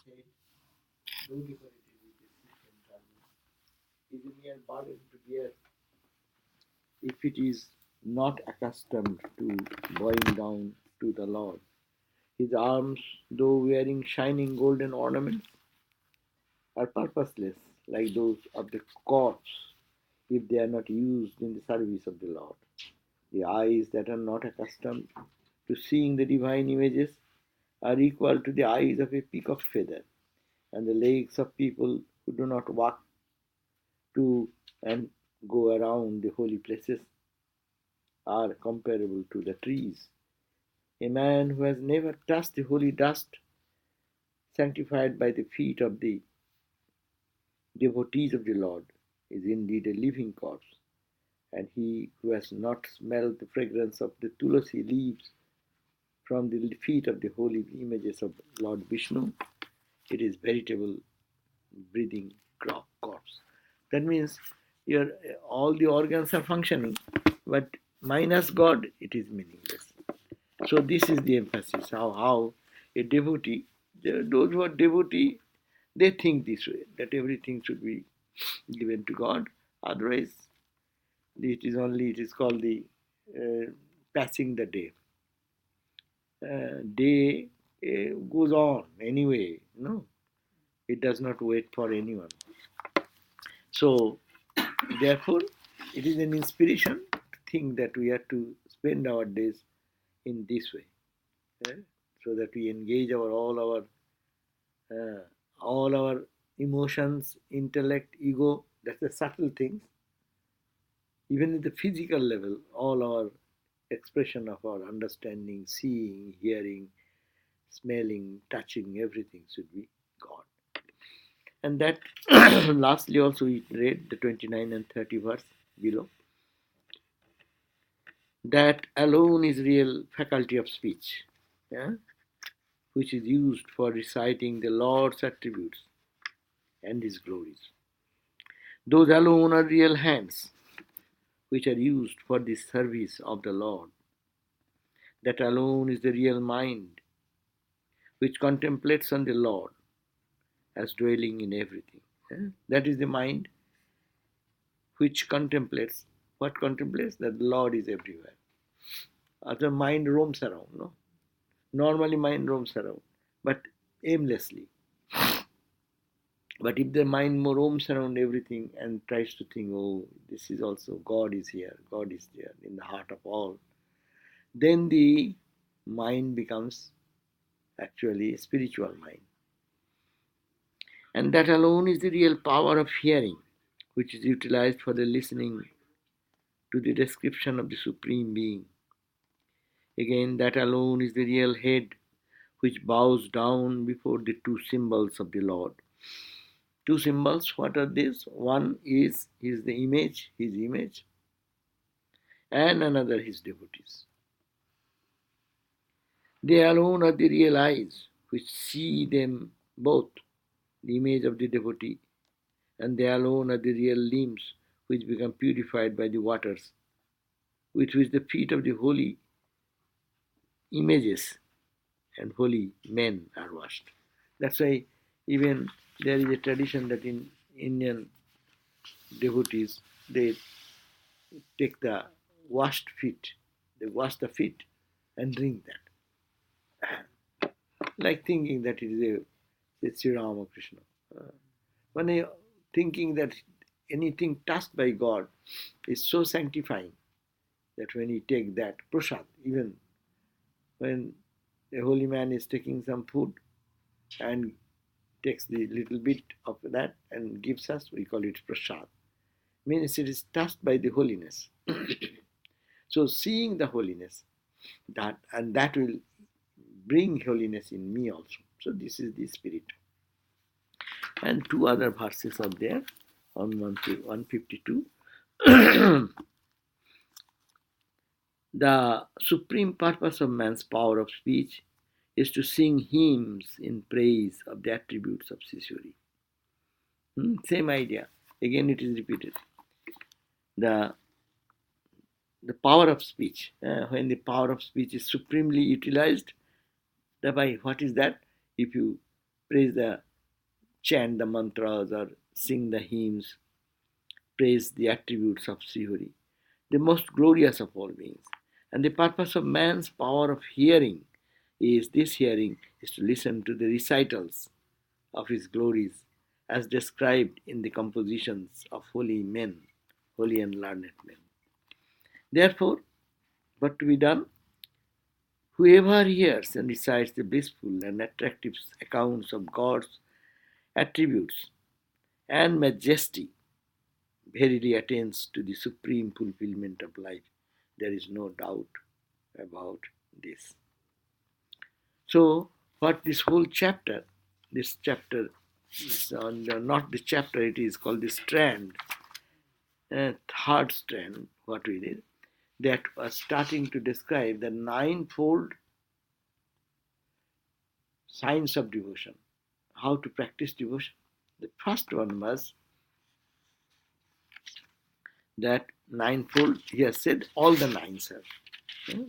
said, though decorated with a silk and garment, is a mere burden to bear if it is not accustomed to bowing down to the Lord. His arms, though wearing shining golden ornaments, are purposeless, like those of the corpse, if they are not used in the service of the Lord. The eyes that are not accustomed to seeing the divine images are equal to the eyes of a peacock feather, and the legs of people who do not walk to and go around the holy places are comparable to the trees. A man who has never touched the holy dust sanctified by the feet of the devotees of the Lord is indeed a living corpse, and he who has not smelled the fragrance of the tulasi leaves from the feet of the holy images of Lord Vishnu, it is veritable breathing corpse. That means your all the organs are functioning, but minus God, it is meaningless. So this is the emphasis, how a devotee, those who are devotee, they think this way, that everything should be given to God. Otherwise, it is called the passing the day. Day goes on anyway, no? It does not wait for anyone. So, therefore, it is an inspiration to think that we have to spend our days in this way, so that we engage all our emotions, intellect, ego. That's the subtle things. Even at the physical level, all our expression of our understanding, seeing, hearing, smelling, touching, everything should be God. And that, lastly, also we read the 29 and 30 verse below. That alone is real faculty of speech, yeah, which is used for reciting the Lord's attributes and His glories. Those alone are real hands, which are used for the service of the Lord. That alone is the real mind, which contemplates on the Lord as dwelling in everything. That is the mind which contemplates. What contemplates? That the Lord is everywhere. Other mind roams around, no? Normally mind roams around, but aimlessly. But if the mind roams around everything and tries to think, oh, this is also, God is here, God is there in the heart of all, then the mind becomes actually a spiritual mind. And that alone is the real power of hearing, which is utilized for the listening to the description of the Supreme Being. Again, that alone is the real head, which bows down before the two symbols of the Lord. Two symbols, what are these? One is his image, and another his devotees. They alone are the real eyes, which see them both, the image of the devotee, and they alone are the real limbs, which become purified by the waters, with which the feet of the holy images and holy men are washed. That's why even there is a tradition that in Indian devotees, they take the washed feet, they wash the feet and drink that. Like thinking that it is a Sri Ramakrishna. When I thinking that anything touched by God is so sanctifying that when you take that prasad, even when a holy man is taking some food and takes the little bit of that and gives us, we call it prasad. Means it is touched by the holiness. So seeing the holiness, that will bring holiness in me also. So this is the spirit. And two other verses are there on 152. The supreme purpose of man's power of speech is to sing hymns in praise of the attributes of Sishuri. Same idea. Again, it is repeated. The power of speech, when the power of speech is supremely utilized, thereby what is that? If you chant the mantras or sing the hymns, praise the attributes of Srihari, the most glorious of all beings. And the purpose of man's power of hearing is to listen to the recitals of his glories as described in the compositions of holy men, holy and learned men. Therefore, what to be done? Whoever hears and recites the blissful and attractive accounts of God's attributes and majesty verily attains to the supreme fulfillment of life. There is no doubt about this. So, what this chapter, not the chapter, it is called the strand, third strand, what we did, that was starting to describe the ninefold signs of devotion, how to practice devotion. The first one was that ninefold, he has said all the nines are.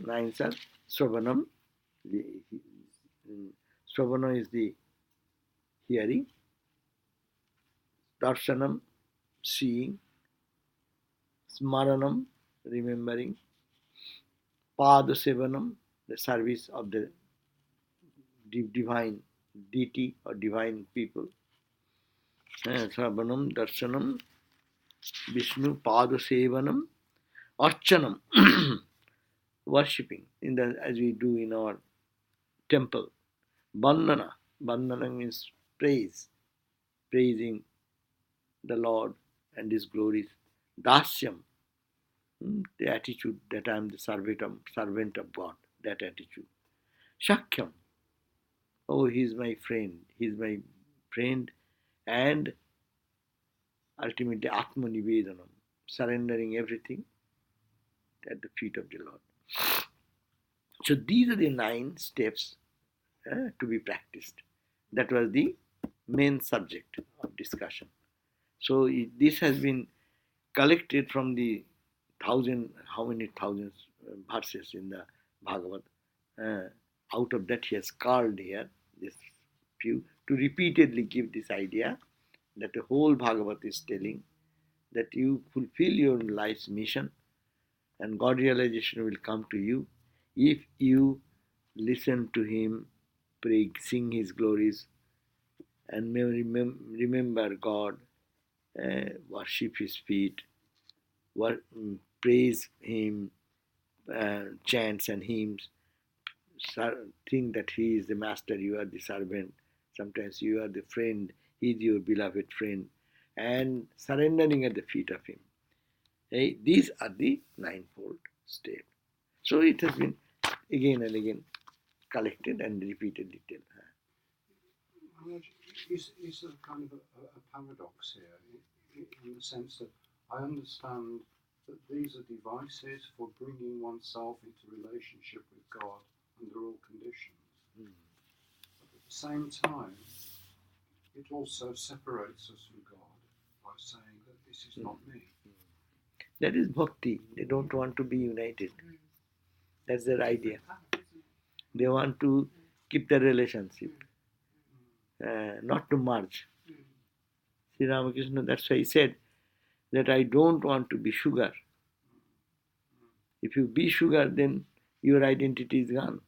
Nines are Sravanam, Sravana is the hearing, Darshanam, seeing, Smaranam, remembering, Padasevanam, the service of the divine deity or divine people, Sravanam, Darshanam, Vishnu, Padasevanam, Archanam, worshipping as we do in our temple. Bandhana, bandhana means praising the Lord and His glories. Dasyam, the attitude that I am the servant of God, that attitude. Shakyam, oh, He is my friend, and ultimately Atma Nivedanam, surrendering everything at the feet of the Lord. So these are the 9 steps to be practiced. That was the main subject of discussion. So this has been collected from the how many thousands verses in the Bhagavad. Out of that he has called here this few to repeatedly give this idea that the whole Bhagavad is telling that you fulfill your life's mission and God realization will come to you if you listen to Him, pray, sing His glories, and remember God, worship His feet, praise Him, chants and hymns, think that He is the master, you are the servant, sometimes you are the friend, He is your beloved friend, and surrendering at the feet of Him. These are the ninefold steps. So it has been again and again collected and repeatedly told. Is there kind of a paradox here in the sense that I understand that these are devices for bringing oneself into relationship with God under all conditions. But at the same time, it also separates us from God by saying that this is not me. That is bhakti. They don't want to be united. That's their idea. They want to keep the relationship, not to merge. Sri Ramakrishna, that's why he said that I don't want to be sugar. If you be sugar, then your identity is gone.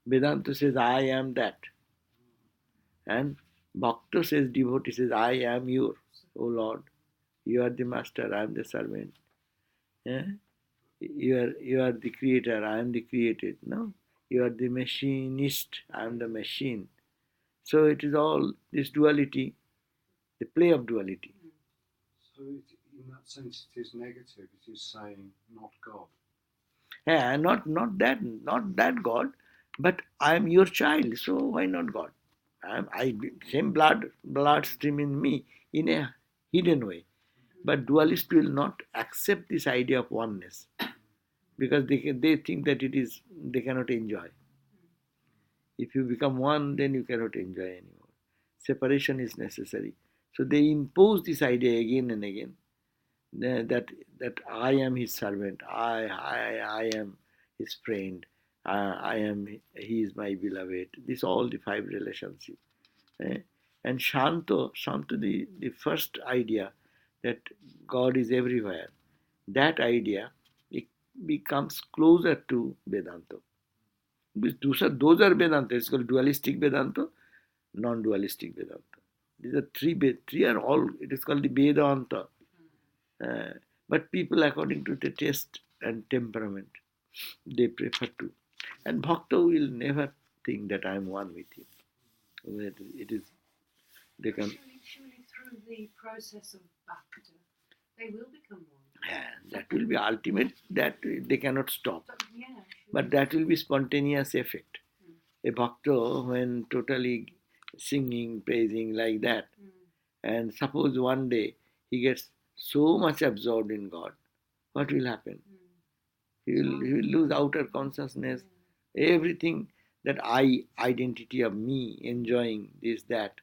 Vedanta says, I am that. And Bhakta says, devotee says, I am your, O Lord. You are the master, I am the servant. You are the creator, I am the created. No, you are the machinist, I am the machine. So it is all this duality, the play of duality. So in that sense, it is negative. It is saying not God. Yeah, not that God, but I am your child. So why not God? Same blood stream in me in a hidden way. But dualists will not accept this idea of oneness because they think that they cannot enjoy. If you become one, then you cannot enjoy anymore. Separation is necessary. So they impose this idea again and again that I am his servant, I am his friend, he is my beloved. This all the 5 relationships. eh? And Shanto, the first idea that God is everywhere, that idea, it becomes closer to Vedanta. Those are Vedanta. It's called dualistic Vedanta, non-dualistic Vedanta. These are three are all, it is called the Vedanta. Uh, but people, according to the taste and temperament, they prefer to. And Bhakta will never think that I am one with him. It is, they can. Surely through the process of bhakti, they will become one. That will be ultimate, that they cannot stop. Yeah, but that will be spontaneous effect. A bhakta, when totally singing, praising like that, and suppose one day he gets so much absorbed in God, what will happen? He will lose outer consciousness, everything that I identity of me enjoying this that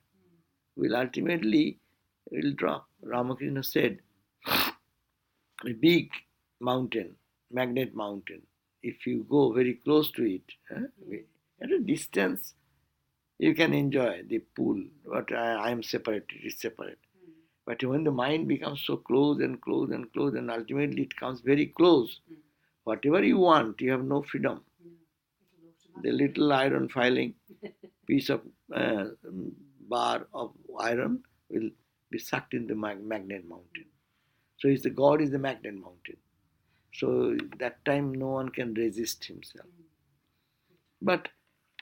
will ultimately will drop. Ramakrishna said, a big mountain, magnet mountain, if you go very close to it, at a distance, you can enjoy the pool, but I am separate, it is separate. But when the mind becomes so close and close and close, and ultimately it comes very close, whatever you want, you have no freedom. The little iron filing, piece of bar of iron will be sucked in the magnet mountain. So it's the God is the magnet mountain. So that time no one can resist himself. But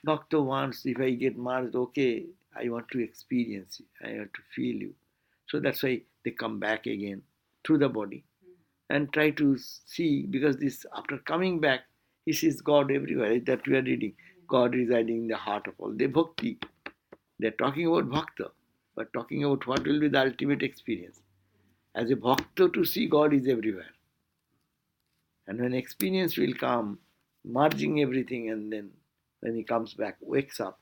Doctor wants, if I get merged, okay, I want to experience it, I want to feel you. So that's why they come back again through the body and try to see, because this, after coming back, he sees God everywhere. That we are reading, God residing in the heart of all. They bhakti. They're talking about bhakta, but talking about what will be the ultimate experience. As a bhakta, to see God is everywhere. And when experience will come, merging everything, and then when he comes back, wakes up,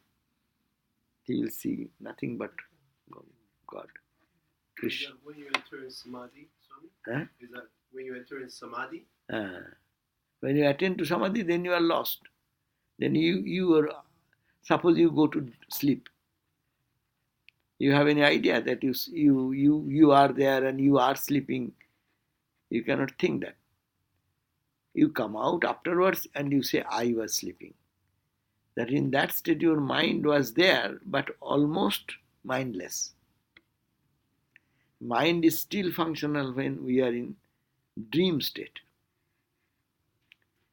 he will see nothing but God. Krishna. Is that when you enter in samadhi, Swami? Is that when you enter in samadhi? When you attend to samadhi, then you are lost. Then you are, suppose you go to sleep. You have any idea that you are there and you are sleeping? You cannot think that. You come out afterwards and you say, I was sleeping. That in that state your mind was there, but almost mindless. Mind is still functional when we are in dream state.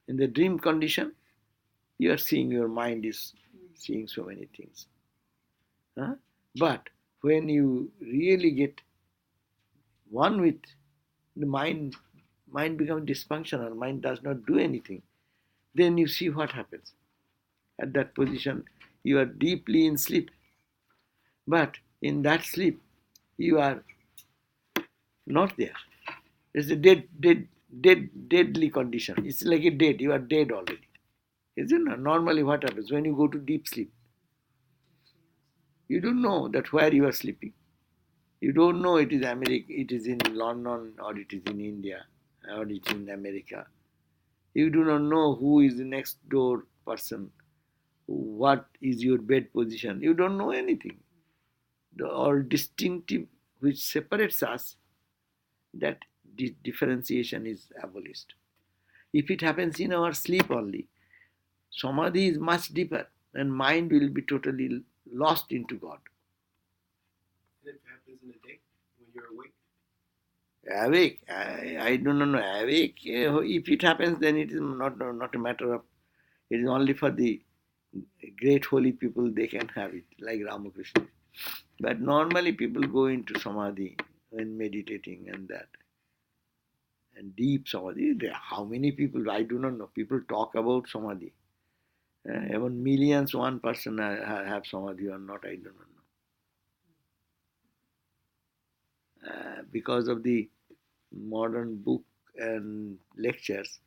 In the dream condition, you are seeing, your mind is seeing so many things. But when you really get one with the mind becomes dysfunctional, mind does not do anything. Then you see what happens. At that position, you are deeply in sleep. But in that sleep, you are not there. It's a deadly condition. It's like a dead. You are dead already. Isn't it? Normally what happens when you go to deep sleep? You don't know that where you are sleeping. You don't know it is America, it is in London, or it is in India, or it is in America. You do not know who is the next door person, what is your bed position. You don't know anything. The all distinctive which separates us, that differentiation is abolished. If it happens in our sleep only, samadhi is much deeper and mind will be totally lost into God. And it happens in the day when you're awake? Awake, I don't know. Awake, if it happens, then it is not a matter of, it is only for the great holy people, they can have it, like Ramakrishna. But normally people go into samadhi when meditating and that. And deep samadhi, how many people, I do not know, people talk about samadhi. Even millions, one person have samadhi or not, I do not know. Because of the modern book and lectures,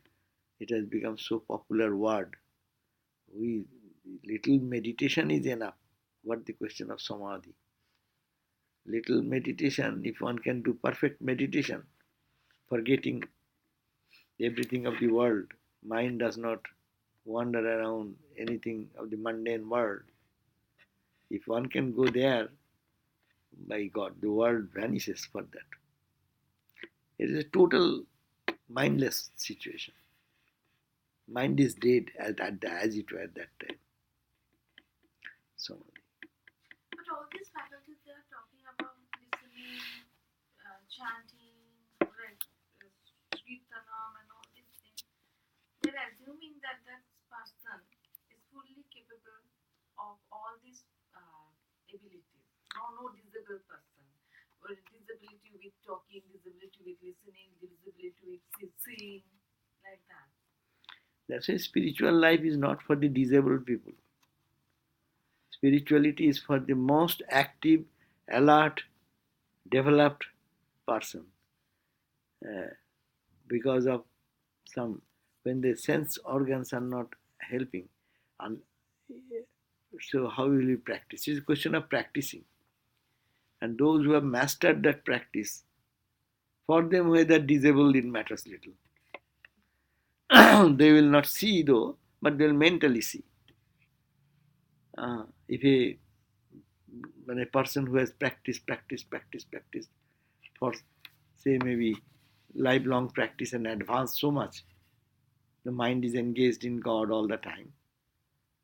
it has become so popular word. Little meditation is enough. What the question of samadhi? Little meditation, if one can do perfect meditation, forgetting everything of the world, mind does not wander around anything of the mundane world. If one can go there, by God, the world vanishes for that. It is a total mindless situation. Mind is dead as it were at that time. So, But all these faculties they are talking about listening, chanting, right, Kirtanam and all these things. They're assuming that that person is fully capable of all these abilities. No disabled person. Or disability with talking, disability with listening, disability with seeing, like that. that's why spiritual life is not for the disabled people. Spirituality is for the most active, alert, developed person. Because of some, when the sense organs are not helping, and so how will you practice? It's a question of practicing. And those who have mastered that practice, for them whether disabled it matters little. They will not see though, but they will mentally see. If when a person who has practiced for say maybe lifelong practice and advanced so much, the mind is engaged in God all the time.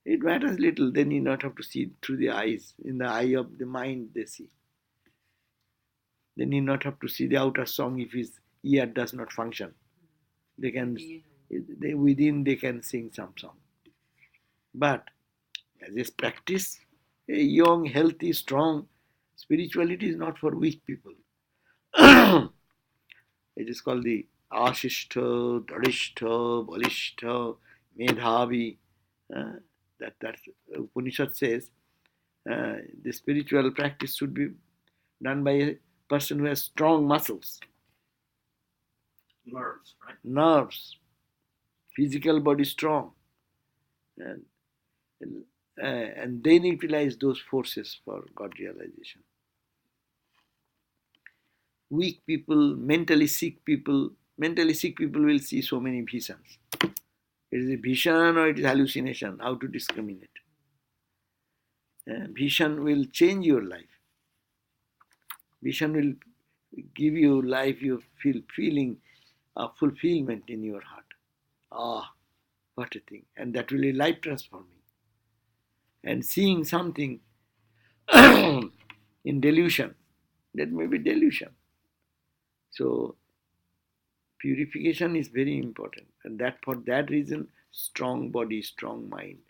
It matters little. They need not have to see through the eyes. In the eye of the mind, they see. They need not have to see the outer song if his ear does not function. They can, within they can sing some song. But as this practice, a young, healthy, strong spirituality is not for weak people. It is called the Ashishta, Dharishta, Balishta, Medhavi. That Upanishad says the spiritual practice should be done by a person who has strong muscles. Nerves, right? Nerves, physical body strong. And then utilize those forces for God realization. Weak people, mentally sick people will see so many visions. It is a vision or it is hallucination, how to discriminate. Vision will change your life. Vision will give you life, you feeling of fulfillment in your heart. Ah, what a thing. And that will be life transforming. And seeing something in delusion, that may be delusion. So purification is very important, and that for that reason, strong body, strong mind.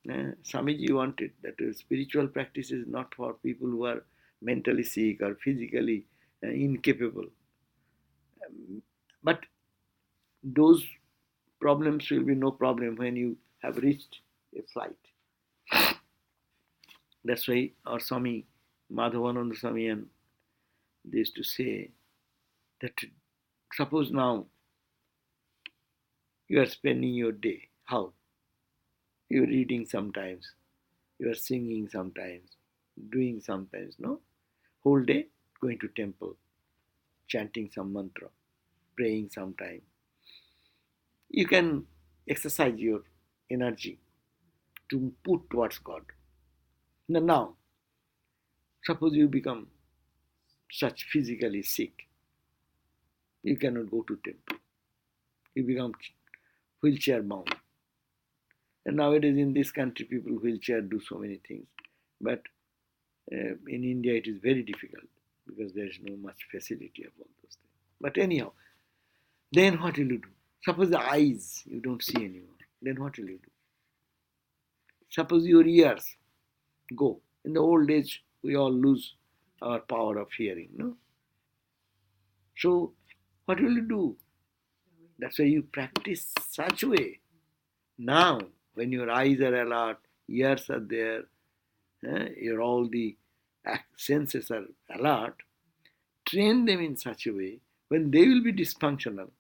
Swamiji wanted that spiritual practice is not for people who are mentally sick or physically incapable. But those problems will be no problem when you have reached a flight. That's why our Swami Madhavananda Swami and they used to say that suppose now you are spending your day. How? You are reading sometimes, you are singing sometimes, doing sometimes, no? Whole day going to temple, chanting some mantra, praying sometime. You can exercise your energy to put towards God. Now, suppose you become such physically sick, you cannot go to temple. You become wheelchair bound. And nowadays in this country, people wheelchair do so many things. But in India, it is very difficult because there is no much facility of all those things. But anyhow, then what will you do? Suppose the eyes you don't see anymore. Then what will you do? Suppose your ears go. In the old age, we all lose our power of hearing, no? So, what will you do? That's why you practice such way. Now, when your eyes are alert, ears are there, your all the senses are alert, train them in such a way, when they will be dysfunctional,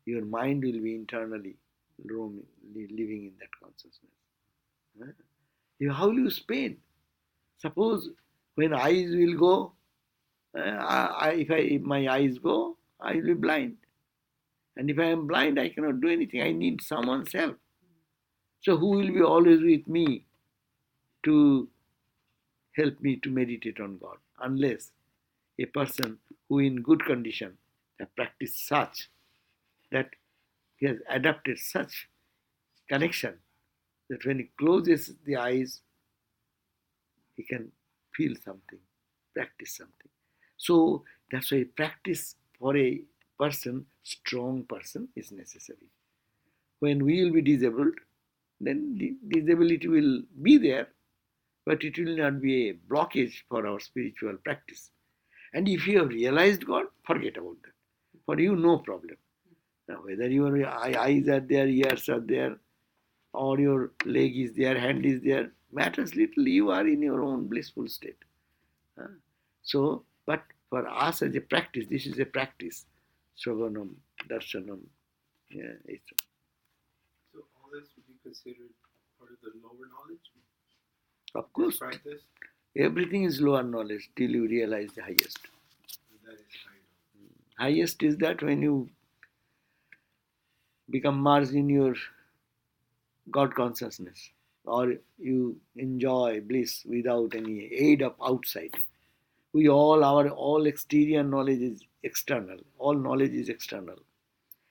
your mind will be internally roaming, living in that consciousness. How will you spend? Suppose when eyes will go, if my eyes go, I will be blind. And if I am blind, I cannot do anything. I need someone's help. So who will be always with me to help me to meditate on God, unless a person who in good condition have practiced such that he has adapted such connection that when he closes the eyes, he can feel something, practice something. So that's why practice for a person, strong person, is necessary. When we will be disabled, then the disability will be there, but it will not be a blockage for our spiritual practice. And if you have realized God, forget about that. For you, no problem. Now, whether your eyes are there, ears are there, or your leg is there, hand is there, matters little. You are in your own blissful state. So, but for us as a practice, this is a practice. Shravanam, darshanam. Yeah, So all this would be considered part of the lower knowledge? of course, Practice? everything is lower knowledge till you realize the highest. That is higher knowledge. Highest is that when you become merged in your God consciousness, or you enjoy bliss without any aid of outside. All exterior knowledge is external. All knowledge is external,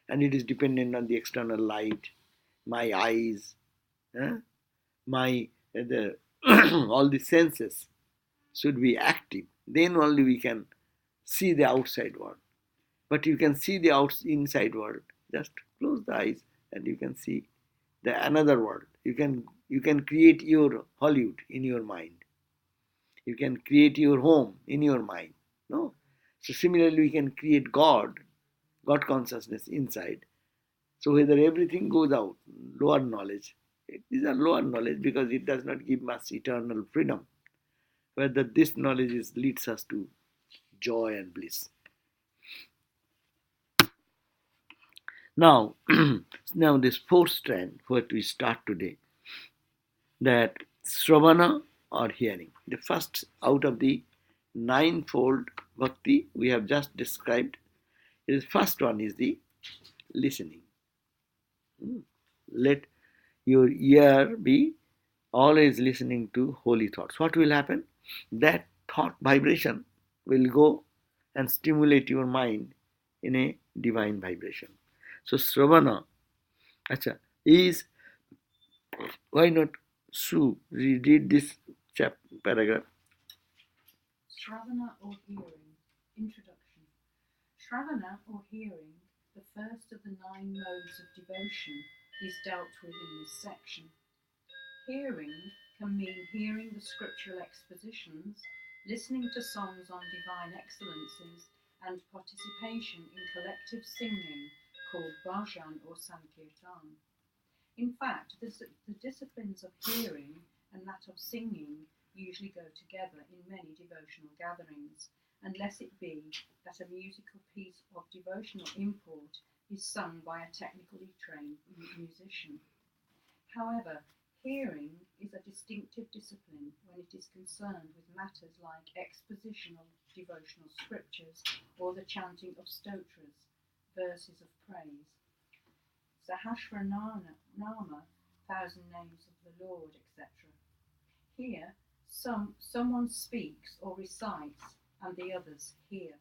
and it is dependent on the external light, my eyes, my the all the senses should be active. Then only we can see the outside world. But you can see the inside world. Just close the eyes, and you can see the another world. You can create your Hollywood in your mind. You can create your home in your mind. No? So similarly, we can create God consciousness inside. So whether everything goes out, lower knowledge, these are lower knowledge because it does not give us eternal freedom. Whether this knowledge leads us to joy and bliss. Now, now this fourth strand, what we start today, that Sravana or hearing. The first out of the ninefold bhakti we have just described, the first one is the listening. Let your ear be always listening to holy thoughts. What will happen? That thought vibration will go and stimulate your mind in a divine vibration. So Sravana, is, why not Sue read this paragraph? Shravana or hearing. Introduction. Shravana or hearing, the first of the 9 modes of devotion, is dealt with in this section. Hearing can mean hearing the scriptural expositions, listening to songs on divine excellences, and participation in collective singing called bhajan or sankirtan. In fact, the disciplines of hearing and that of singing usually go together in many devotional gatherings, unless it be that a musical piece of devotional import is sung by a technically trained musician. However, hearing is a distinctive discipline when it is concerned with matters like exposition of devotional scriptures or the chanting of stotras, verses of praise. Sahasranama, 1,000 names of the Lord, etc. Here, someone speaks or recites, and the others hear.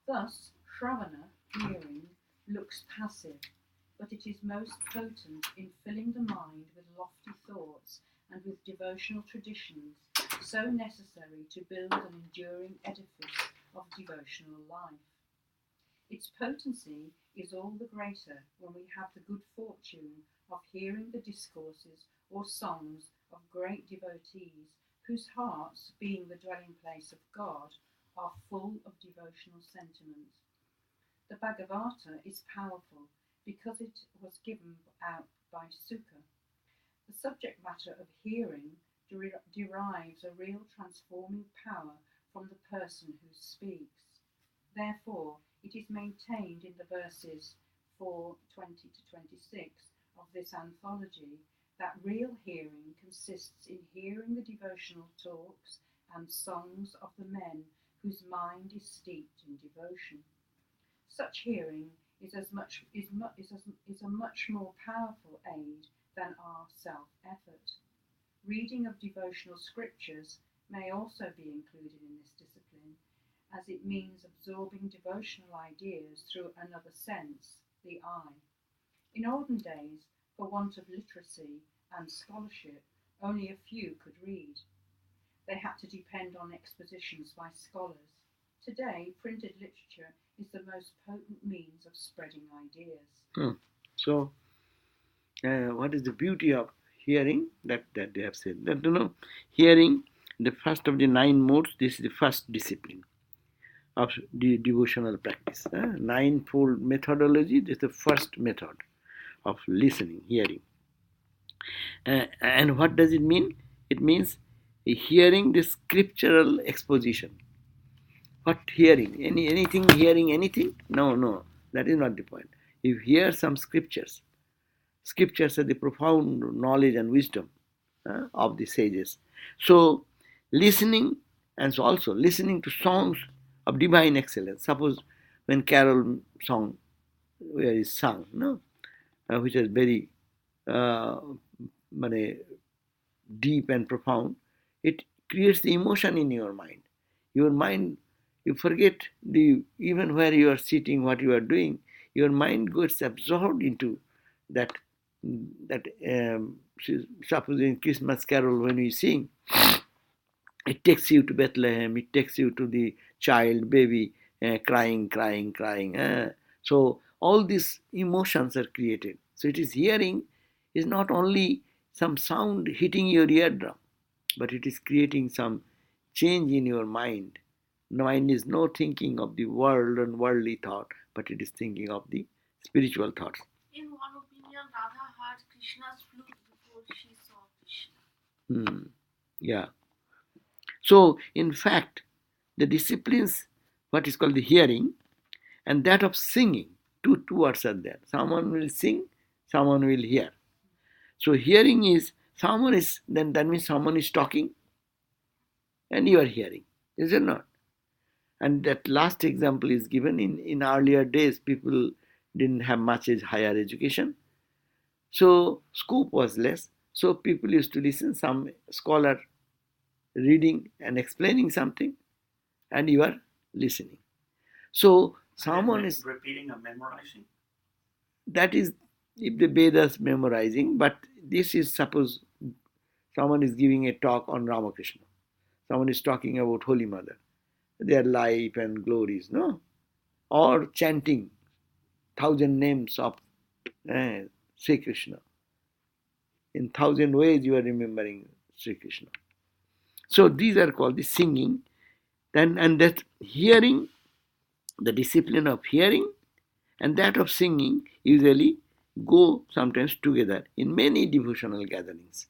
Thus, Shravana, hearing, looks passive, but it is most potent in filling the mind with lofty thoughts and with devotional traditions, so necessary to build an enduring edifice of devotional life. Its potency is all the greater when we have the good fortune of hearing the discourses or songs of great devotees whose hearts, being the dwelling place of God, are full of devotional sentiment. The Bhagavata is powerful because it was given out by Sukha. The subject matter of hearing derives a real transforming power from the person who speaks. Therefore, it is maintained in the verses 4:20 to 26 of this anthology that real hearing consists in hearing the devotional talks and songs of the men whose mind is steeped in devotion. Such hearing is a much more powerful aid than our self-effort. Reading of devotional scriptures may also be included in this discipline, as it means absorbing devotional ideas through another sense, the eye. In olden days, for want of literacy and scholarship, only a few could read. They had to depend on expositions by scholars. Today, printed literature is the most potent means of spreading ideas. So, what is the beauty of hearing? That they have said that hearing, the first of the 9 modes. This is the first discipline of the devotional practice. Ninefold methodology. This is the first method of listening, hearing. And what does it mean? It means hearing the scriptural exposition. What hearing? Anything hearing anything? No, that is not the point. You hear some scriptures. Scriptures are the profound knowledge and wisdom of the sages. So, listening, and so also listening to songs of divine excellence. Suppose when carol song where is sung, which is very deep and profound, it creates the emotion in your mind. Your mind, you forget even where you are sitting, what you are doing. Your mind gets absorbed into that. Suppose in Christmas carol when we sing, it takes you to Bethlehem. It takes you to the child, baby, crying. So all these emotions are created. So it is hearing is not only some sound hitting your eardrum, but it is creating some change in your mind. Mind is not thinking of the world and worldly thought, but it is thinking of the spiritual thoughts. In one opinion, Radha heard Krishna's flute before she saw Krishna. Yeah. So, in fact, the disciplines, what is called the hearing, and that of singing, two words are there. Someone will sing, someone will hear. So, hearing is, that means someone is talking, and you are hearing, is it not? And that last example is given in earlier days. People didn't have much higher education, so scope was less. So people used to listen, some scholar reading and explaining something, and you are listening. So someone is repeating or memorizing. That is if the Vedas memorizing, but this is, suppose someone is giving a talk on Ramakrishna. Someone is talking about Holy Mother, their life and glories, or chanting 1,000 names of Sri Krishna. In 1,000 ways you are remembering Sri Krishna. So these are called the singing. And that hearing, the discipline of hearing and that of singing usually go sometimes together in many devotional gatherings,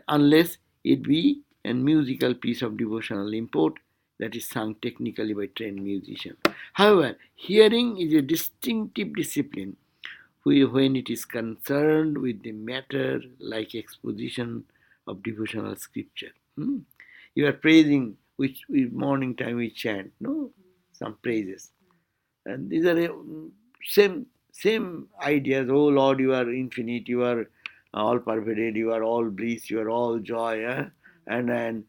unless it be a musical piece of devotional import that is sung technically by trained musicians. However, hearing is a distinctive discipline when it is concerned with the matter like exposition of devotional scripture. You are praising, which morning time we chant, some praises. And these are same ideas. Oh Lord, you are infinite, you are all pervaded, you are all bliss, you are all joy, and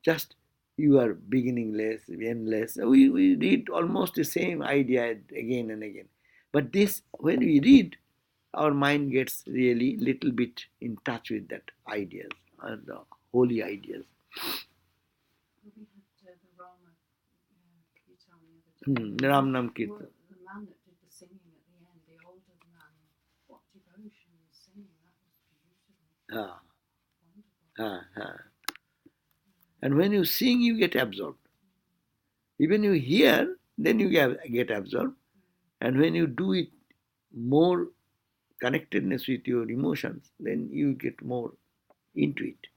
just you are beginningless, endless. We read almost the same idea again and again. But this, when we read, our mind gets really little bit in touch with that ideas and the holy ideas. We had the Rama Kirtan the other day. Ram Nam Kirtan. The man that did the singing at the end, the older man, what devotion was singing, that was beautiful. Wonderful. And when you sing, you get absorbed. Even you hear, then you get absorbed. And when you do it more connectedness with your emotions, then you get more into it.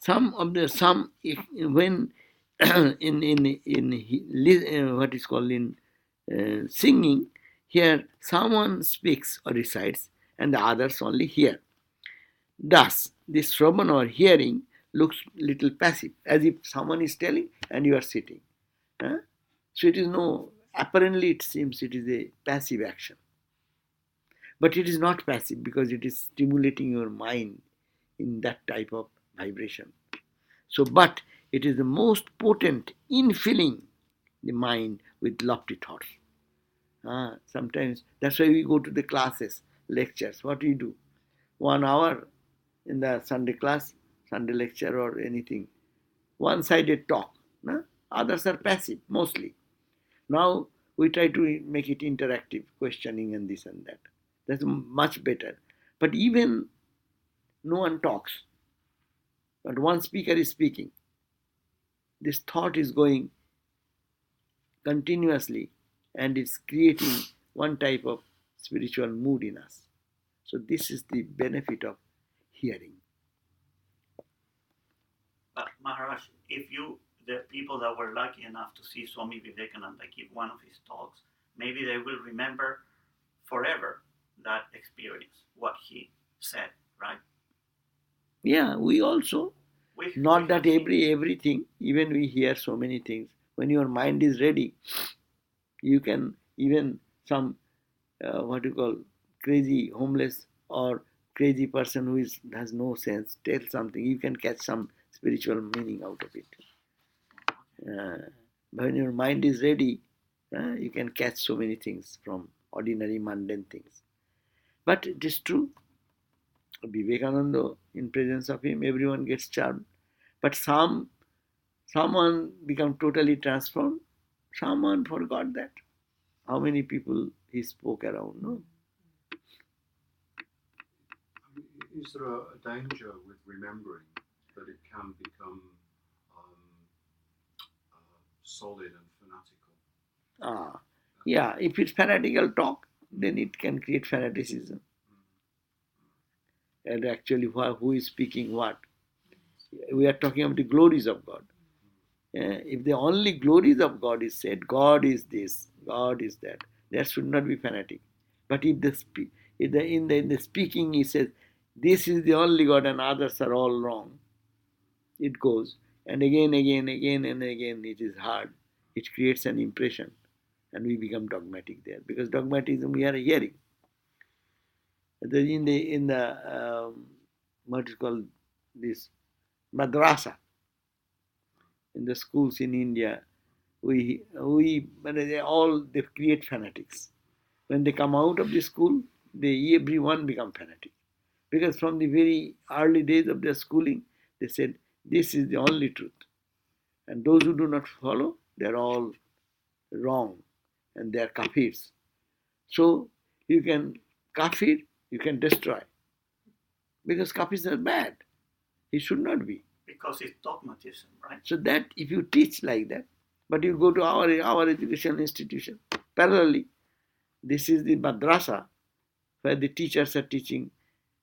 When in what is called in singing, here someone speaks or recites and the others only hear. Thus, this Shravan or hearing looks little passive, as if someone is telling and you are sitting. So it is apparently it seems it is a passive action. But it is not passive because it is stimulating your mind in that type of vibration. So, but it is the most potent in filling the mind with lofty thoughts. Sometimes that's why we go to the classes, lectures. What do you do? 1 hour in the Sunday class, Sunday lecture or anything. One-sided talk. No? Others are passive, mostly. Now we try to make it interactive, questioning and this and that. That's much better. But even no one talks, but one speaker is speaking. This thought is going continuously and it's creating one type of spiritual mood in us. So this is the benefit of hearing. But Maharaj, the people that were lucky enough to see Swami Vivekananda give one of his talks, maybe they will remember forever that experience, what he said, right? Yeah, we also, not that everything, even we hear so many things. When your mind is ready, you can even some, crazy homeless or crazy person who has no sense, tell something, you can catch some spiritual meaning out of it. When your mind is ready, you can catch so many things from ordinary mundane things. But it is true, Vivekananda, in presence of him, everyone gets charmed. But someone become totally transformed, someone forgot that. How many people he spoke around, no? Is there a danger with remembering that it can become solid and fanatical? Yeah, if it's fanatical talk, then it can create fanaticism. And actually, who is speaking what? We are talking about the glories of God. If the only glories of God is said, God is this, God is that should not be fanatic. But if in the speaking he says, this is the only God and others are all wrong, it goes. And again, and again, it is hard. It creates an impression. And we become dogmatic there. Because dogmatism, we are hearing. In the what is called this madrasa, in the schools in India, they create fanatics. When they come out of the school, everyone become fanatic. Because from the very early days of their schooling, they said, this is the only truth. And those who do not follow, they're all wrong. And they're kafirs. So you can kafir, you can destroy. Because kafirs are bad. He should not be. Because it's dogmatism, right? So that if you teach like that, but you go to our educational institution, parallelly, this is the madrasa where the teachers are teaching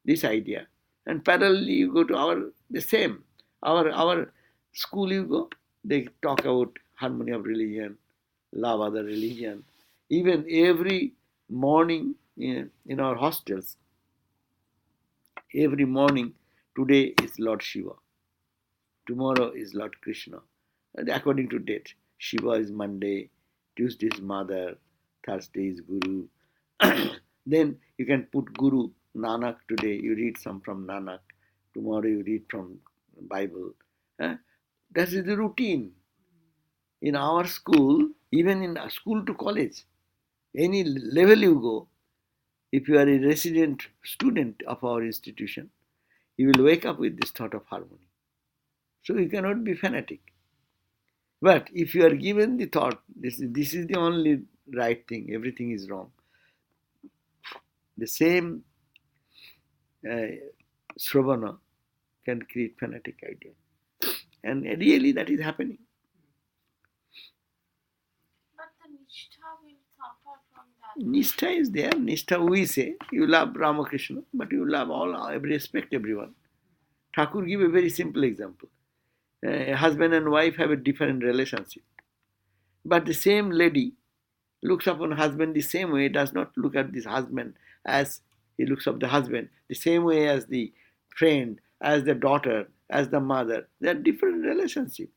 this idea. And parallelly you go to the same. Our school you go, they talk about harmony of religion, love other religion. Even every morning in our hostels, every morning, today is Lord Shiva. Tomorrow is Lord Krishna. And according to date, Shiva is Monday, Tuesday is Mother, Thursday is Guru. Then you can put Guru, Nanak today, you read some from Nanak. Tomorrow you read from Bible. That is the routine. In our school, even in school to college, any level you go, if you are a resident student of our institution, you will wake up with this thought of harmony. So you cannot be fanatic. But if you are given the thought, this is the only right thing, everything is wrong, the same Sravana can create fanatic idea. And really that is happening. But the nishtha will suffer from that. Nishtha is there. Nishtha, we say, you love Ramakrishna, but you love respect everyone. Thakur give a very simple example. A husband and wife have a different relationship. But the same lady looks upon husband the same way, does not look at this husband as he looks up the husband, the same way as the friend, as the daughter, as the mother. They are different relationship.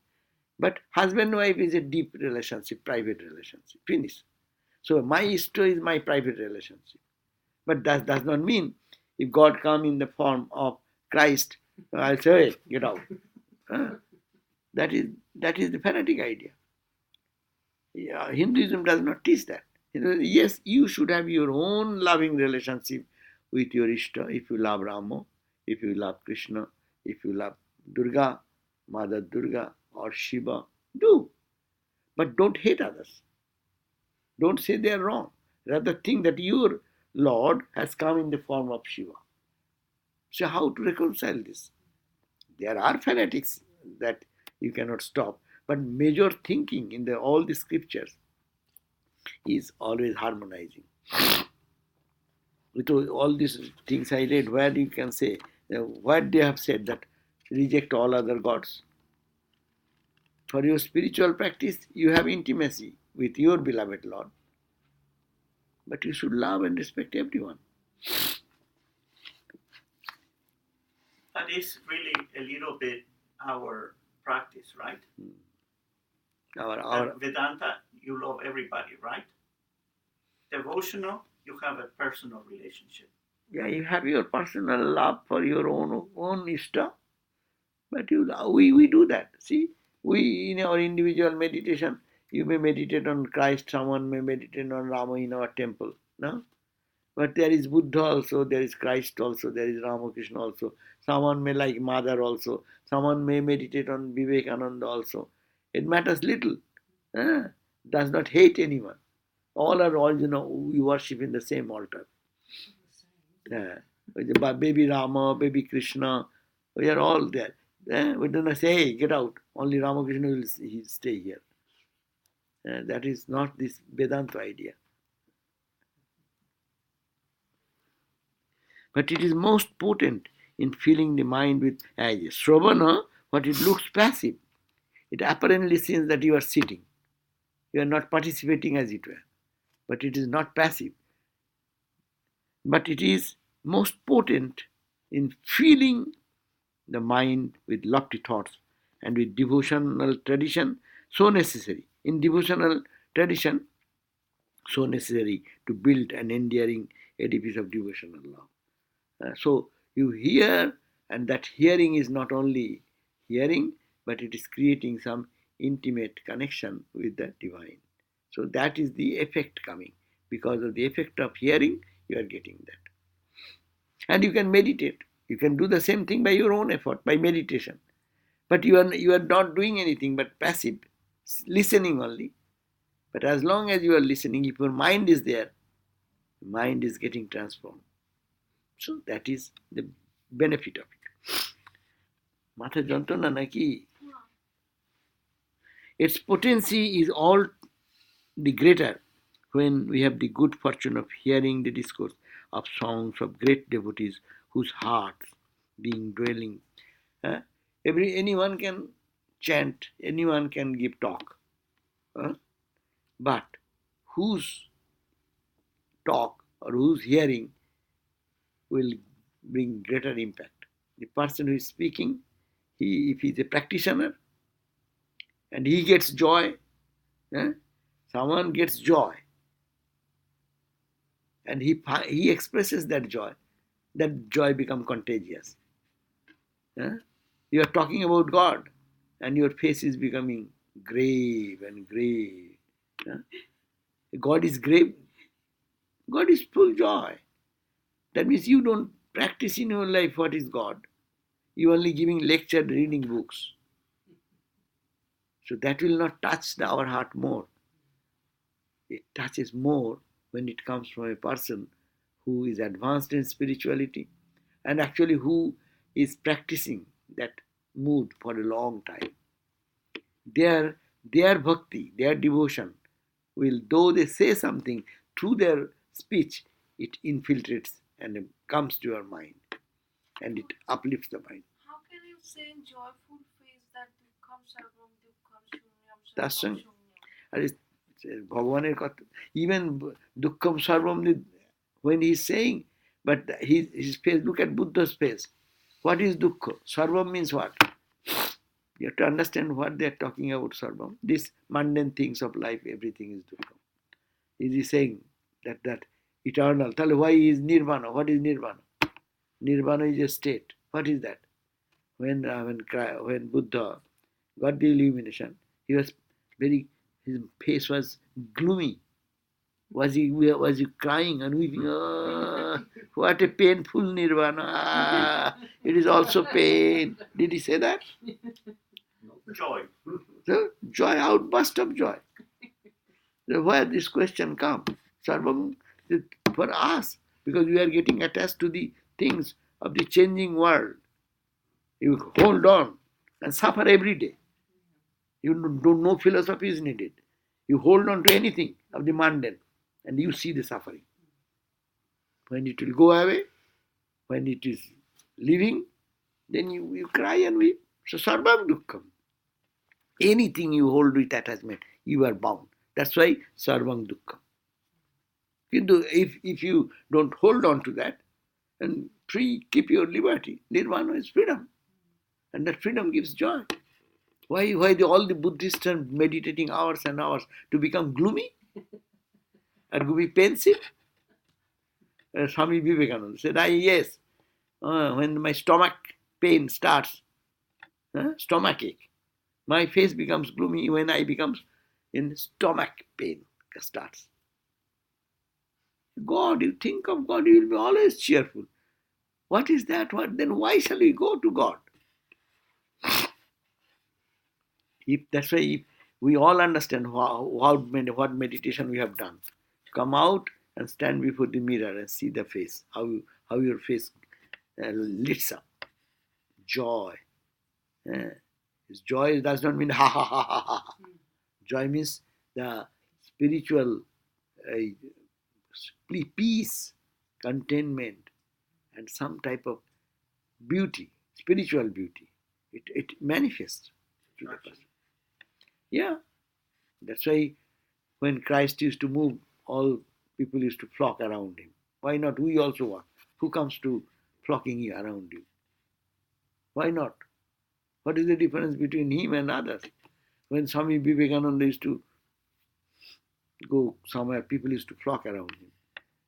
But husband and wife is a deep relationship, private relationship. Finish. So my Ishta is my private relationship. But that does not mean if God come in the form of Christ I'll say, hey, get out. That is the fanatic idea. Yeah, Hinduism does not teach that. Yes, you should have your own loving relationship with your Ishta. If you love Rama, if you love Krishna, if you love Durga, Mother Durga or Shiva, do. But don't hate others. Don't say they are wrong. Rather think that your Lord has come in the form of Shiva. So how to reconcile this? There are fanatics that you cannot stop, but major thinking in all the scriptures is always harmonizing. With all these things I read, where you can say, what they have said that reject all other gods. For your spiritual practice, you have intimacy with your beloved Lord, but you should love and respect everyone. That is really a little bit our practice, right? Our Vedanta, you love everybody, right? Devotional, you have a personal relationship. Yeah, you have your personal love for your own Ishta, but we do that. See, we in our individual meditation, you may meditate on Christ, someone may meditate on Rama in our temple, no? But there is Buddha also, there is Christ also, there is Ramakrishna also. Someone may like Mother also. Someone may meditate on Vivekananda also. It matters little. Does not hate anyone. All are all, we worship in the same altar. Baby Rama, baby Krishna, we are all there. We do not say, hey, get out. Only Ramakrishna will stay here. That is not this Vedanta idea. But it is most potent in filling the mind with Shravana, but it looks passive. It apparently seems that you are sitting. You are not participating as it were. But it is not passive. But it is most potent in filling the mind with lofty thoughts and with devotional tradition so necessary. In devotional tradition, so necessary to build an enduring edifice of devotional love. So you hear, and that hearing is not only hearing, but it is creating some intimate connection with the divine. So that is the effect coming. Because of the effect of hearing, you are getting that. And you can meditate. You can do the same thing by your own effort, by meditation. But you are not doing anything but passive, listening only. But as long as you are listening, if your mind is there, the mind is getting transformed. So that is the benefit of it. Matha jantona naki. Its potency is all the greater when we have the good fortune of hearing the discourse of songs of great devotees whose hearts being dwelling. Anyone can chant, anyone can give talk. But whose talk or whose hearing will bring greater impact? The person who is speaking, if he is a practitioner and he gets joy, someone gets joy, and he expresses that joy becomes contagious. You are talking about God, and your face is becoming grave and grave. God is grave. God is full joy. That means you don't practice in your life what is God. You are only giving lecture, reading books. So that will not touch our heart more. It touches more when it comes from a person who is advanced in spirituality and actually who is practicing that mood for a long time. Their bhakti, their devotion will, though they say something, through their speech, it infiltrates and comes to your mind and it uplifts the mind. How can you say in joyful face that dukkam sarvam dukkam shunyam That's sarvam right. shunyam? Bhagavan Katha, even dukkam sarvam, when he is saying, but his face, look at Buddha's face. What is dukkha? Sarvam means what? You have to understand what they are talking about, sarvam. These mundane things of life, everything is dukkha. Is he saying that eternal? Tell why is nirvana? What is nirvana? Nirvana is a state. What is that? when Buddha got the illumination, he was his face was gloomy. Was he crying and weeping? Oh, what a painful nirvana! Ah, it is also pain. Did he say that? Joy. So, joy, outburst of joy. So where this question comes? Sarvam, for us, because we are getting attached to the things of the changing world. You hold on and suffer every day. You don't know philosophy is needed. You hold on to anything of the mundane and you see the suffering. When it will go away, when it is leaving, then you cry and weep. So sarvam dukkham. Anything you hold with attachment, you are bound. That's why sarvam dukkham. If you don't hold on to that and free, keep your liberty, nirvana is freedom. And that freedom gives joy. Why all the Buddhists are meditating hours and hours to become gloomy and to be pensive? Swami Vivekananda said, yes, when my stomach pain starts, stomach ache, my face becomes gloomy when I becomes in stomach pain starts. God, you think of God, you will be always cheerful. What is that? Then why shall we go to God? That's why if we all understand what meditation we have done, come out and stand before the mirror and see the face, how your face lights up. Joy. Joy does not mean ha ha ha ha ha. Joy means the spiritual peace, contentment, and some type of beauty, spiritual beauty. It manifests to the person. Yeah. That's why when Christ used to move, all people used to flock around him. Why not? We also want. Who comes to flocking you around you? Why not? What is the difference between him and others? When Swami Vivekananda used to go somewhere, people used to flock around him.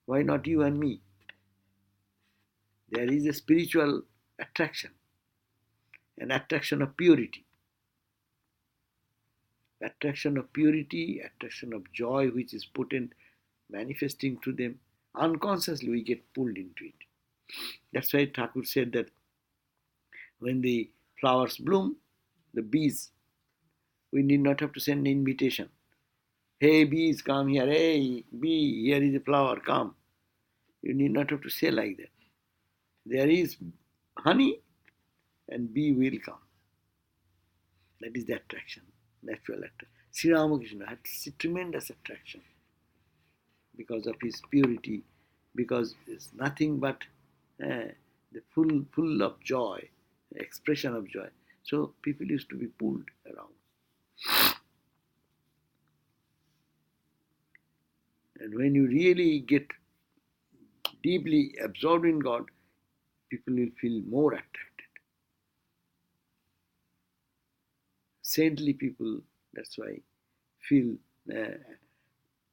Why not you and me? There is a spiritual attraction, an attraction of purity. Attraction of purity, attraction of joy, which is potent, manifesting to them. Unconsciously, we get pulled into it. That's why Thakur said that when the flowers bloom, the bees, we need not have to send an invitation. Hey, bees, come here. Hey, bee, here is a flower, come. You need not have to say like that. There is honey and bee will come. That is the attraction, natural attraction. Sri Ramakrishna had tremendous attraction because of his purity, because it's nothing but the full of joy, expression of joy. So people used to be pulled around. And when you really get deeply absorbed in God, people will feel more attracted. Saintly people, that's why, feel,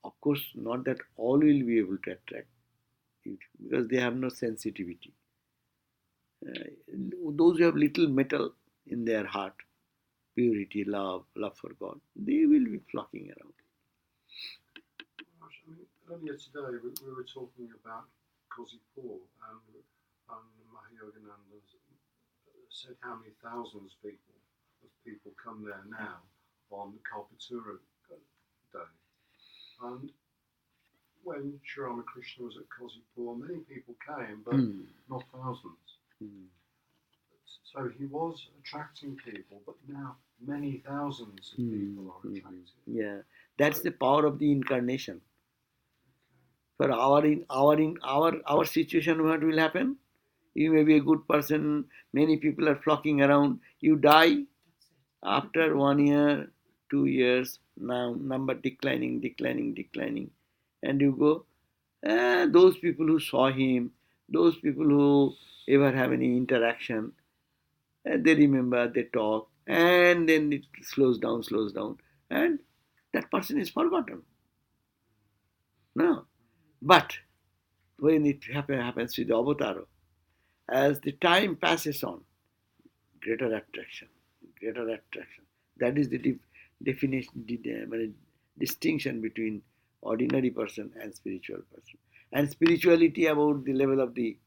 of course, not that all will be able to attract it, because they have no sensitivity. Those who have little metal in their heart, purity, love for God, they will be flocking around. Earlier today we were talking about Kozhikode and Mahayogananda said how many thousands of people come there now on the Kalpatura day. And when Sri Ramakrishna was at Kozhikode, many people came, but not thousands. So he was attracting people, but now many thousands of people are attracted. Yeah, that's the power of the incarnation. For our situation, what will happen? You may be a good person, many people are flocking around, you die, after 1 year, 2 years, now number declining, and you go, those people who saw him, those people who ever have any interaction, they remember, they talk, and then it slows down, and that person is forgotten. No. But when it happens with the avatar, as the time passes on, greater attraction. That is the definition, distinction between ordinary person and spiritual person. And spirituality about the level of the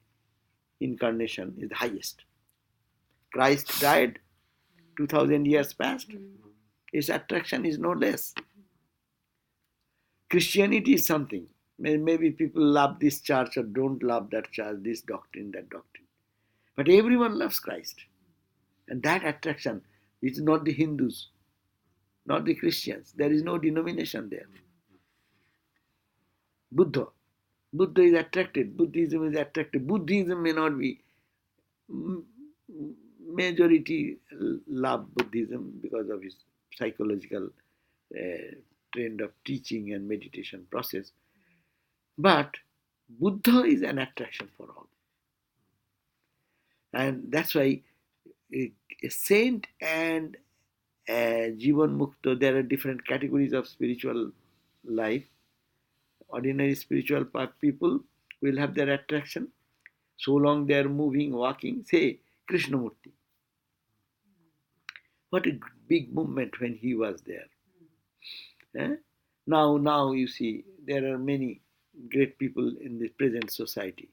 incarnation is the highest. Christ died 2000 years past. His attraction is no less. Christianity is something. Maybe people love this church or don't love that church, this doctrine, that doctrine. But everyone loves Christ. And that attraction is not the Hindus, not the Christians. There is no denomination there. Buddha is attracted. Buddhism is attracted. Buddhism may not be majority love Buddhism because of its psychological trend of teaching and meditation process. But Buddha is an attraction for all. And that's why a saint and Jivan Mukta, there are different categories of spiritual life. Ordinary spiritual people will have their attraction so long they are moving, walking. Say Krishnamurti. What a big movement when he was there. Now you see there are many great people in the present society.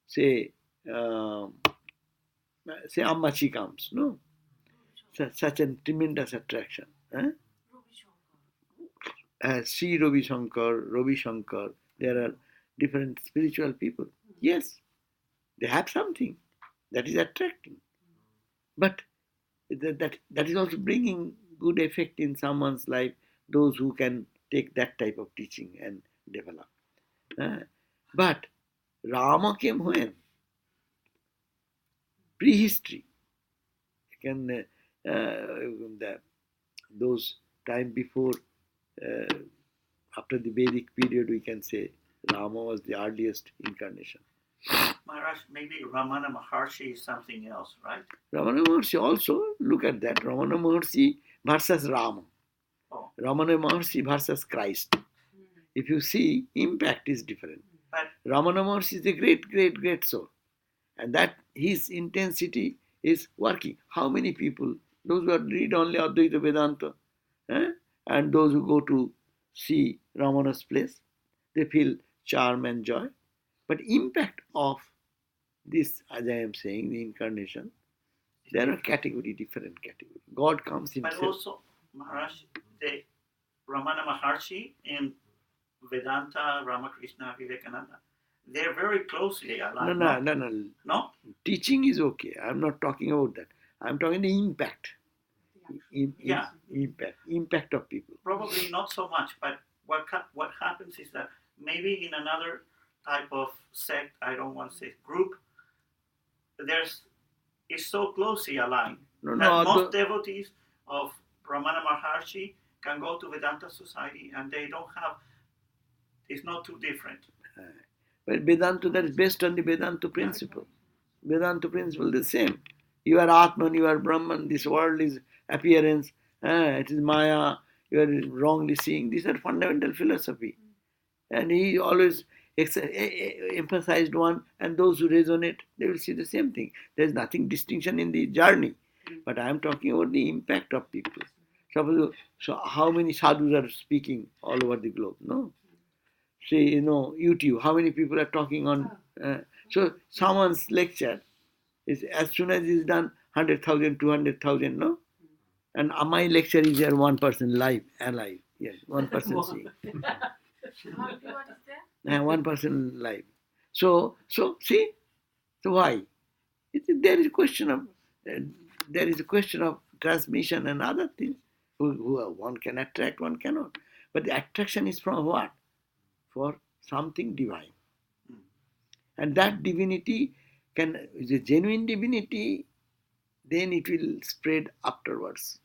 Say Ammachi comes, no? Such a tremendous attraction. Sri Ravi Shankar, there are different spiritual people. Yes, they have something that is attracting. But that is also bringing good effect in someone's life, those who can take that type of teaching and develop. But Rama came when? Prehistory. Those time before, after the Vedic period, we can say Rama was the earliest incarnation. Maharaj, maybe Ramana Maharshi is something else, right? Ramana Maharshi also, look at that, Ramana Maharshi versus Rama. Oh. Ramana Maharshi versus Christ. If you see, impact is different. But Ramana Maharshi is a great soul. And that his intensity is working. How many people, those who read only Advaita Vedanta, and those who go to see Ramana's place, they feel charm and joy. But impact of this, as I am saying, the incarnation, there are different categories. God comes himself. But also, Maharaj, the Ramana Maharshi in Vedanta, Ramakrishna, Vivekananda, they're very closely aligned. No. Teaching is okay. I'm not talking about that. I'm talking the impact. Impact of people. Probably not so much, but what happens is that maybe in another type of sect, I don't want to say group, it's so closely aligned that most devotees of Ramana Maharshi can go to Vedanta Society and they don't have, it's not too different. But Vedanta, that is based on the Vedanta principle. Vedanta principle is the same. You are Atman, you are Brahman, this world is appearance, it is Maya, you are wrongly seeing. These are fundamental philosophy. And he always emphasized one, and those who resonate, they will see the same thing. There is nothing distinction in the journey. But I am talking about the impact of people. So how many sadhus are speaking all over the globe? No? Say, YouTube, how many people are talking on... so someone's lecture, is as soon as it's done, 100,000, 200,000, no? And my lecture is there, one person alive. Yes, one person seeing. One person live. So see, so why? There is a question of transmission and other things. Who one can attract, one cannot. But the attraction is from what? For something divine. And that divinity is a genuine divinity, then it will spread afterwards.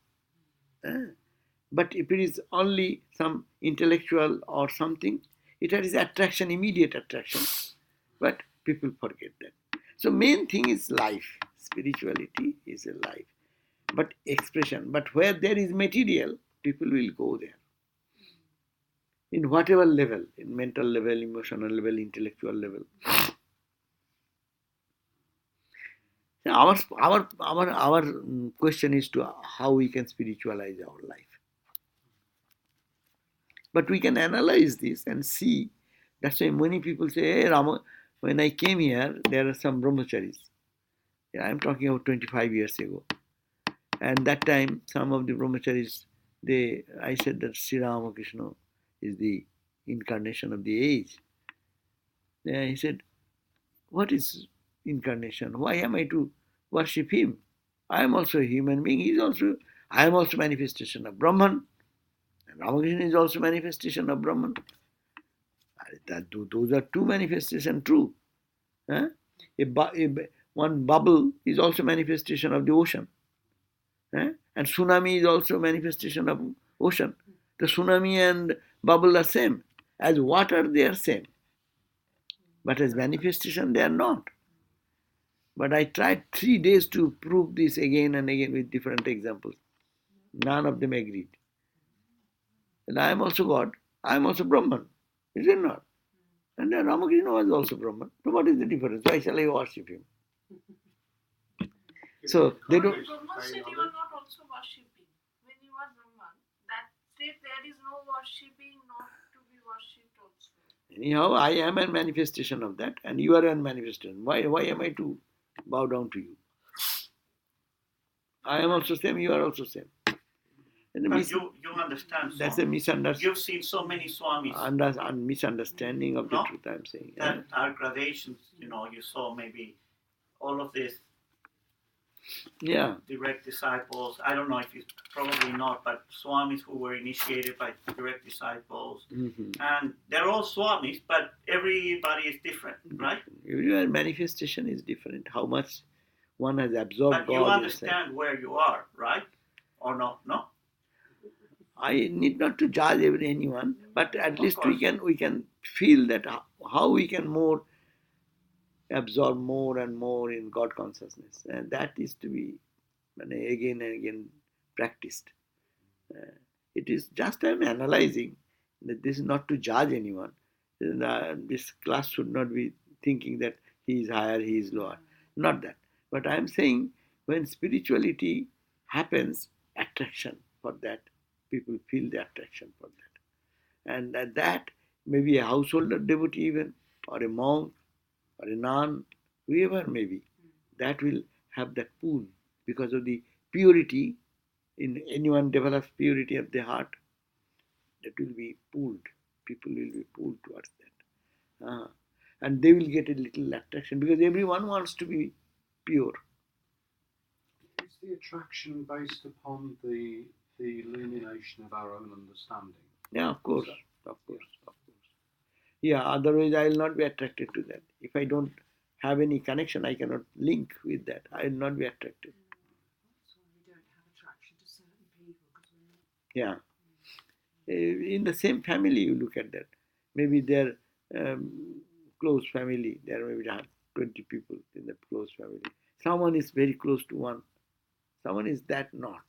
But if it is only some intellectual or something, it has attraction, immediate attraction. But people forget that. So main thing is life. Spirituality is a life. But expression. But where there is material, people will go there. In whatever level, in mental level, emotional level, intellectual level. Our question is to how we can spiritualize our life. But we can analyze this and see. That's why many people say, hey, Rama, when I came here, there are some brahmacharis. Yeah, I'm talking about 25 years ago. And that time, some of the brahmacharis, I said that Sri Ramakrishna is the incarnation of the age. Yeah, he said, what is incarnation? Why am I to worship him? I am also a human being. I am also manifestation of Brahman. And Ramakrishna is also manifestation of Brahman. Those are two manifestations true. Huh? One bubble is also manifestation of the ocean. And tsunami is also manifestation of ocean. The tsunami and bubble are same. As water, they are same. But as manifestation, they are not. But I tried 3 days to prove this again and again with different examples. None of them agreed. And I am also God. I am also Brahman. Is it not? And then Ramakrishna was also Brahman. So what is the difference? Why shall I worship him? So they don't. Brahman said you are not also worshipping. When you are Brahman, that state there is no worshipping, not to be worshipped also. Anyhow, I am a manifestation of that, and you are a manifestation. Why am I to bow down to you? I am also same, you are also same. And but you understand. That's a misunderstanding. You've seen so many Swamis. Misunderstanding of the truth, I'm saying. That are gradations, you saw maybe all of this. Yeah. Direct disciples. I don't know if it's probably not, but Swamis who were initiated by direct disciples. Mm-hmm. And they're all Swamis, but everybody is different, right? Your manifestation is different. How much one has absorbed but God. You understand where you are, right? Or not? No? I need not to judge anyone, but at least we can feel that how we can more absorb more and more in God consciousness, and that is to be again and again practiced. It is just I'm analyzing that this is not to judge anyone. This class should not be thinking that he is higher, he is lower. Not that. But I am saying when spirituality happens, attraction for that. People feel the attraction for that. And that maybe a household devotee even, or a monk, or a nun, whoever may be, that will have that pull because of the purity. In anyone develops purity of the heart, that will be pulled. People will be pulled towards that. And they will get a little attraction because everyone wants to be pure. Is the attraction based upon the illumination of our own understanding? Yeah, of course. Yeah, otherwise I will not be attracted to that. If I don't have any connection, I cannot link with that. I will not be attracted. That's why we don't have attraction to certain people. Yeah. In the same family, you look at that. Maybe their close family, there may be 20 people in the close family. Someone is very close to one. Someone is that not.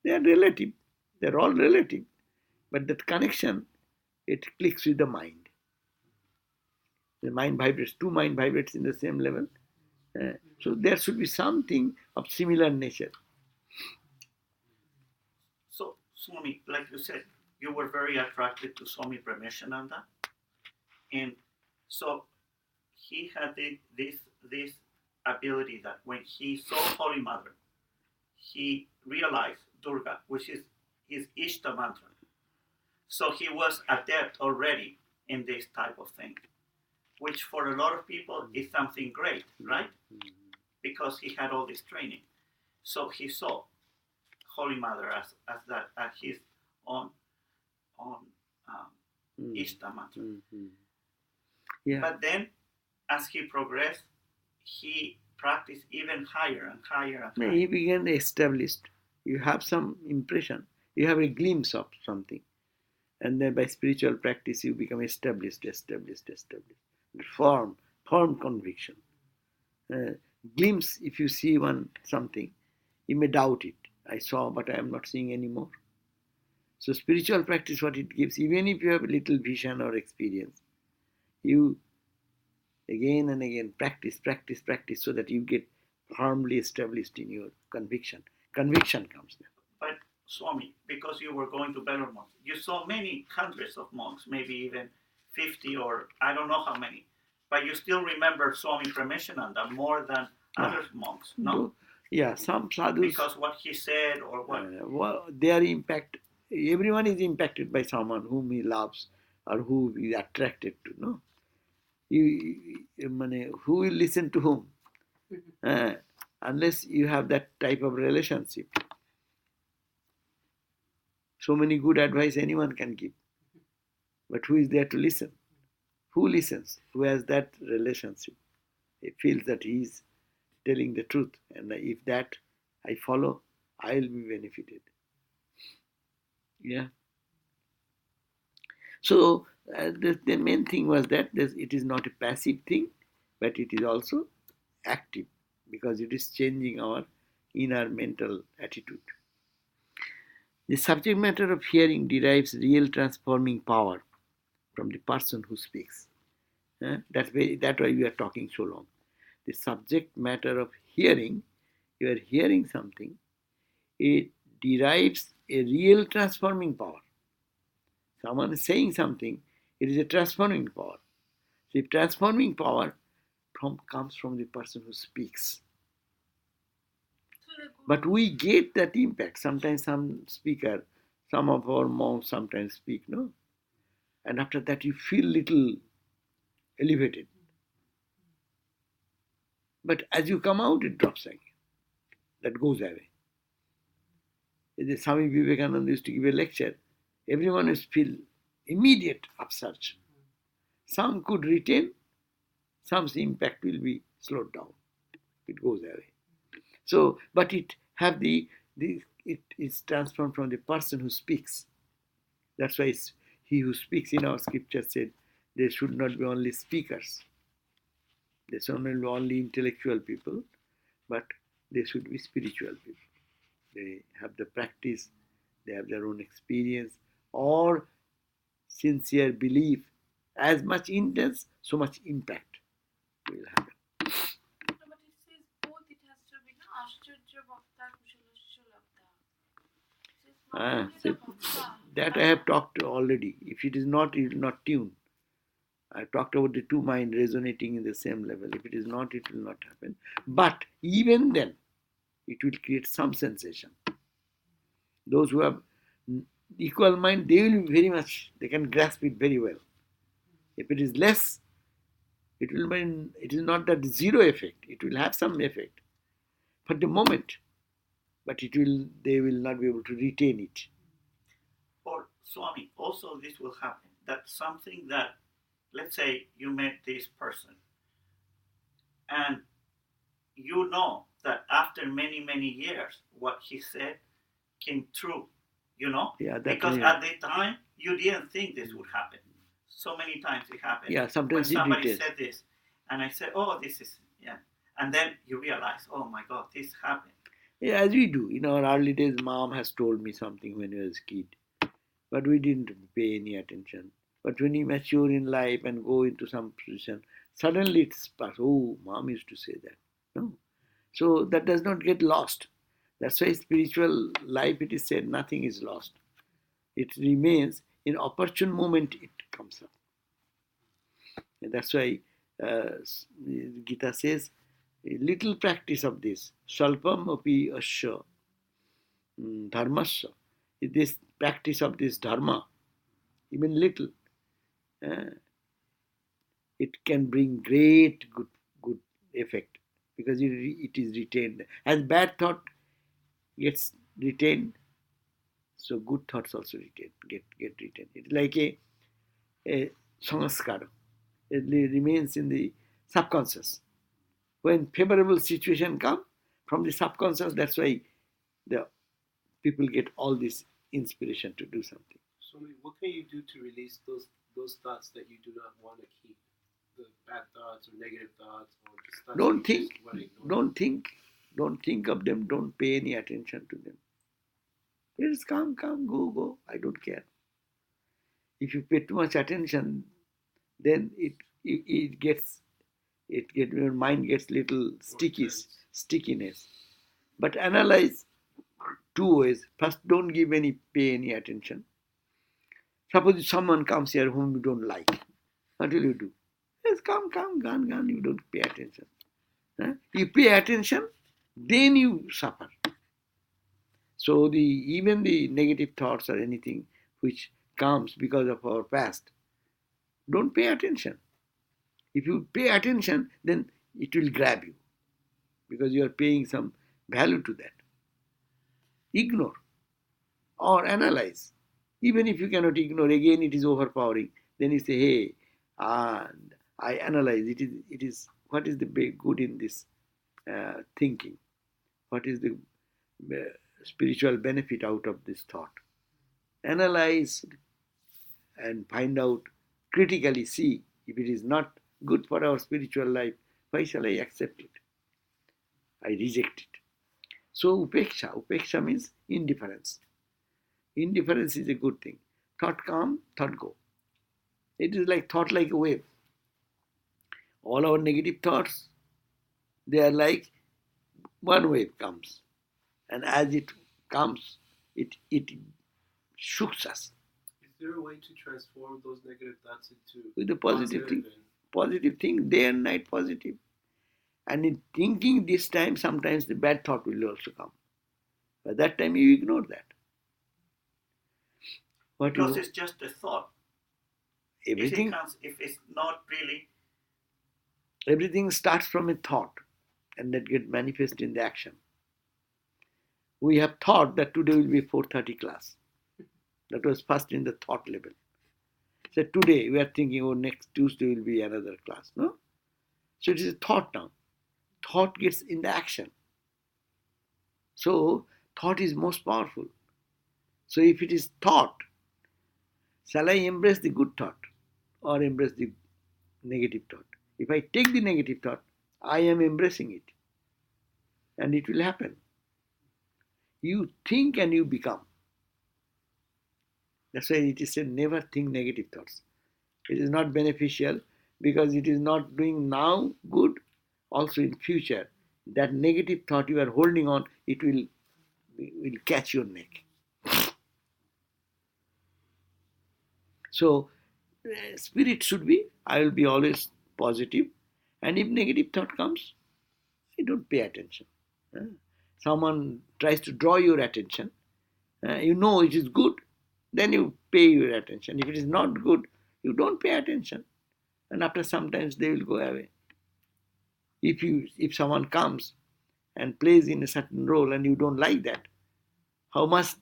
They are relative. They are all relative. But that connection, it clicks with the mind. The mind vibrates. Two mind vibrates in the same level. So there should be something of similar nature. So, Swami, like you said, you were very attracted to Swami Sarvadevananda, and so he had this ability that when he saw Holy Mother, he realized Durga, which is his Ishta mantra. So he was adept already in this type of thing, which for a lot of people is something great, right? Because he had all this training. So he saw Holy Mother as his own Ishta mantra. Yeah. But then, as he progressed, he practiced even higher and higher and higher. He began established. You have some impression. You have a glimpse of something. And then by spiritual practice, you become established. Firm conviction. Glimpse, if you see something, you may doubt it. I saw, but I am not seeing anymore. So spiritual practice, what it gives, even if you have a little vision or experience, you again and again practice so that you get firmly established in your conviction. Conviction comes then. But Swami, because you were going to Belur monks, you saw many hundreds of monks, maybe even 50 or I don't know how many, but you still remember Swami Premishananda more than other monks, no? Yeah, some sadhus. Because what he said or what? Well, they are impact. Everyone is impacted by someone whom he loves or who he is attracted to. No, who will listen to whom? Unless you have that type of relationship. So many good advice anyone can give, but who is there to listen? Who listens? Who has that relationship? He feels that he is telling the truth, and if that I follow, I will be benefited. Yeah. So the main thing was that it is not a passive thing, but it is also active because it is changing our inner mental attitude. The subject matter of hearing derives real transforming power from the person who speaks. That's why we are talking so long. The subject matter of hearing, you are hearing something, it derives a real transforming power. Someone is saying something, it is a transforming power. The transforming power comes from the person who speaks. But we get that impact. Sometimes some speaker, some of our monks sometimes speak, no? And after that you feel little elevated. But as you come out, it drops again. That goes away. The Swami Vivekananda used to give a lecture. Everyone used to feel immediate upsurge. Some could retain, some impact will be slowed down. It goes away. So, but it is transformed from the person who speaks. That's why he who speaks in our scripture said there should not be only speakers. There should not be only intellectual people, but they should be spiritual people. They have the practice, they have their own experience, or sincere belief. As much intense, so much impact will happen. No, but it says both. It has to be no Ashcharya Bhakta, Kushalasya Labdha. So it's not only the Bhakta. That I have talked already. If it is not, it will not tune. I talked about the two minds resonating in the same level. If it is not, it will not happen. But even then, it will create some sensation. Those who have equal mind, they will be very much, they can grasp it very well. If it is less, it will mean, it is not that zero effect. It will have some effect for the moment, but they will not be able to retain it. Or Swami, also this will happen. That something that, let's say you met this person and you know that after many, many years, what he said came true, Yeah, because at the time you didn't think this would happen. So many times it happened. Yeah, sometimes when somebody said this, and I said, "Oh, this is and then you realize, oh my God, this happened." Yeah, as we do. In our early days, mom has told me something when I was a kid, but we didn't pay any attention. But when you mature in life and go into some position, suddenly it's past. Oh, mom used to say that. No, so that does not get lost. That's why spiritual life, it is said, nothing is lost. It remains. In opportune moment, it comes up. And that's why Gita says, a little practice of this, salpam api asya dharmasya, this practice of this dharma, even little, it can bring great good effect because it is retained. As bad thought gets retained, so good thoughts also get retained. It's like a sanskara. It remains in the subconscious. When favorable situation come from the subconscious, that's why the people get all this inspiration to do something. So, what can you do to release those thoughts that you do not want to keep? The bad thoughts or negative thoughts, or just thoughts Don't you think. just want to ignore? Don't think of them. Don't pay any attention to them. Just come, go. I don't care. If you pay too much attention, then your mind gets little sticky, stickiness. But analyze two ways. First, don't pay any attention. Suppose someone comes here whom you don't like. What will you do? Yes, come, gone, you don't pay attention. You pay attention, then you suffer. So even the negative thoughts or anything which comes because of our past, don't pay attention. If you pay attention, then it will grab you because you are paying some value to that. Ignore or analyze. Even if you cannot ignore, again it is overpowering. Then you say, hey, I analyze. It is what is the good in this thinking? What is the spiritual benefit out of this thought? Analyze and find out, critically see if it is not good for our spiritual life. Why shall I accept it? I reject it. So upeksha means indifference. Indifference is a good thing. Thought come, thought go. It is like thought like a wave. All our negative thoughts, they are like one wave comes. And as it comes, it shooks us. Is there a way to transform those negative thoughts into with the positive thing, day and night positive. And in thinking this time, sometimes the bad thought will also come. By that time, you ignore that. Because it's just a thought. Everything, if it's not really. Everything starts from a thought and that gets manifest in the action. We have thought that today will be 4:30 class. That was first in the thought level. So today we are thinking, oh, next Tuesday will be another class. No? So it is a thought now. Thought gets in the action. So thought is most powerful. So if it is thought, shall I embrace the good thought or embrace the negative thought? If I take the negative thought, I am embracing it. And it will happen. You think and you become. That's why it is said, never think negative thoughts. It is not beneficial because it is not doing now good, also in future. That negative thought you are holding on, it will catch your neck. So, spirit should be, I will be always positive. And if negative thought comes, I don't pay attention. Someone tries to draw your attention, you know it is good, then you pay your attention. If it is not good, you don't pay attention. And after some time, they will go away. If someone comes and plays in a certain role and you don't like that, how much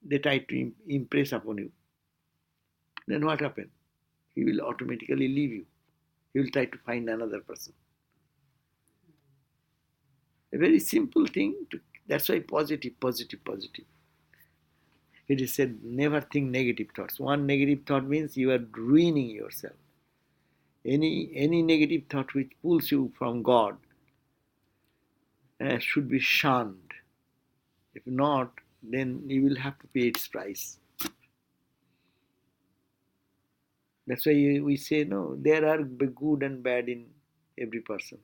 they try to impress upon you, then what happens? He will automatically leave you. He will try to find another person. A very simple thing. That's why positive. It is said, never think negative thoughts. One negative thought means you are ruining yourself. Any negative thought which pulls you from God should be shunned. If not, then you will have to pay its price. That's why we say, no, there are good and bad in every person.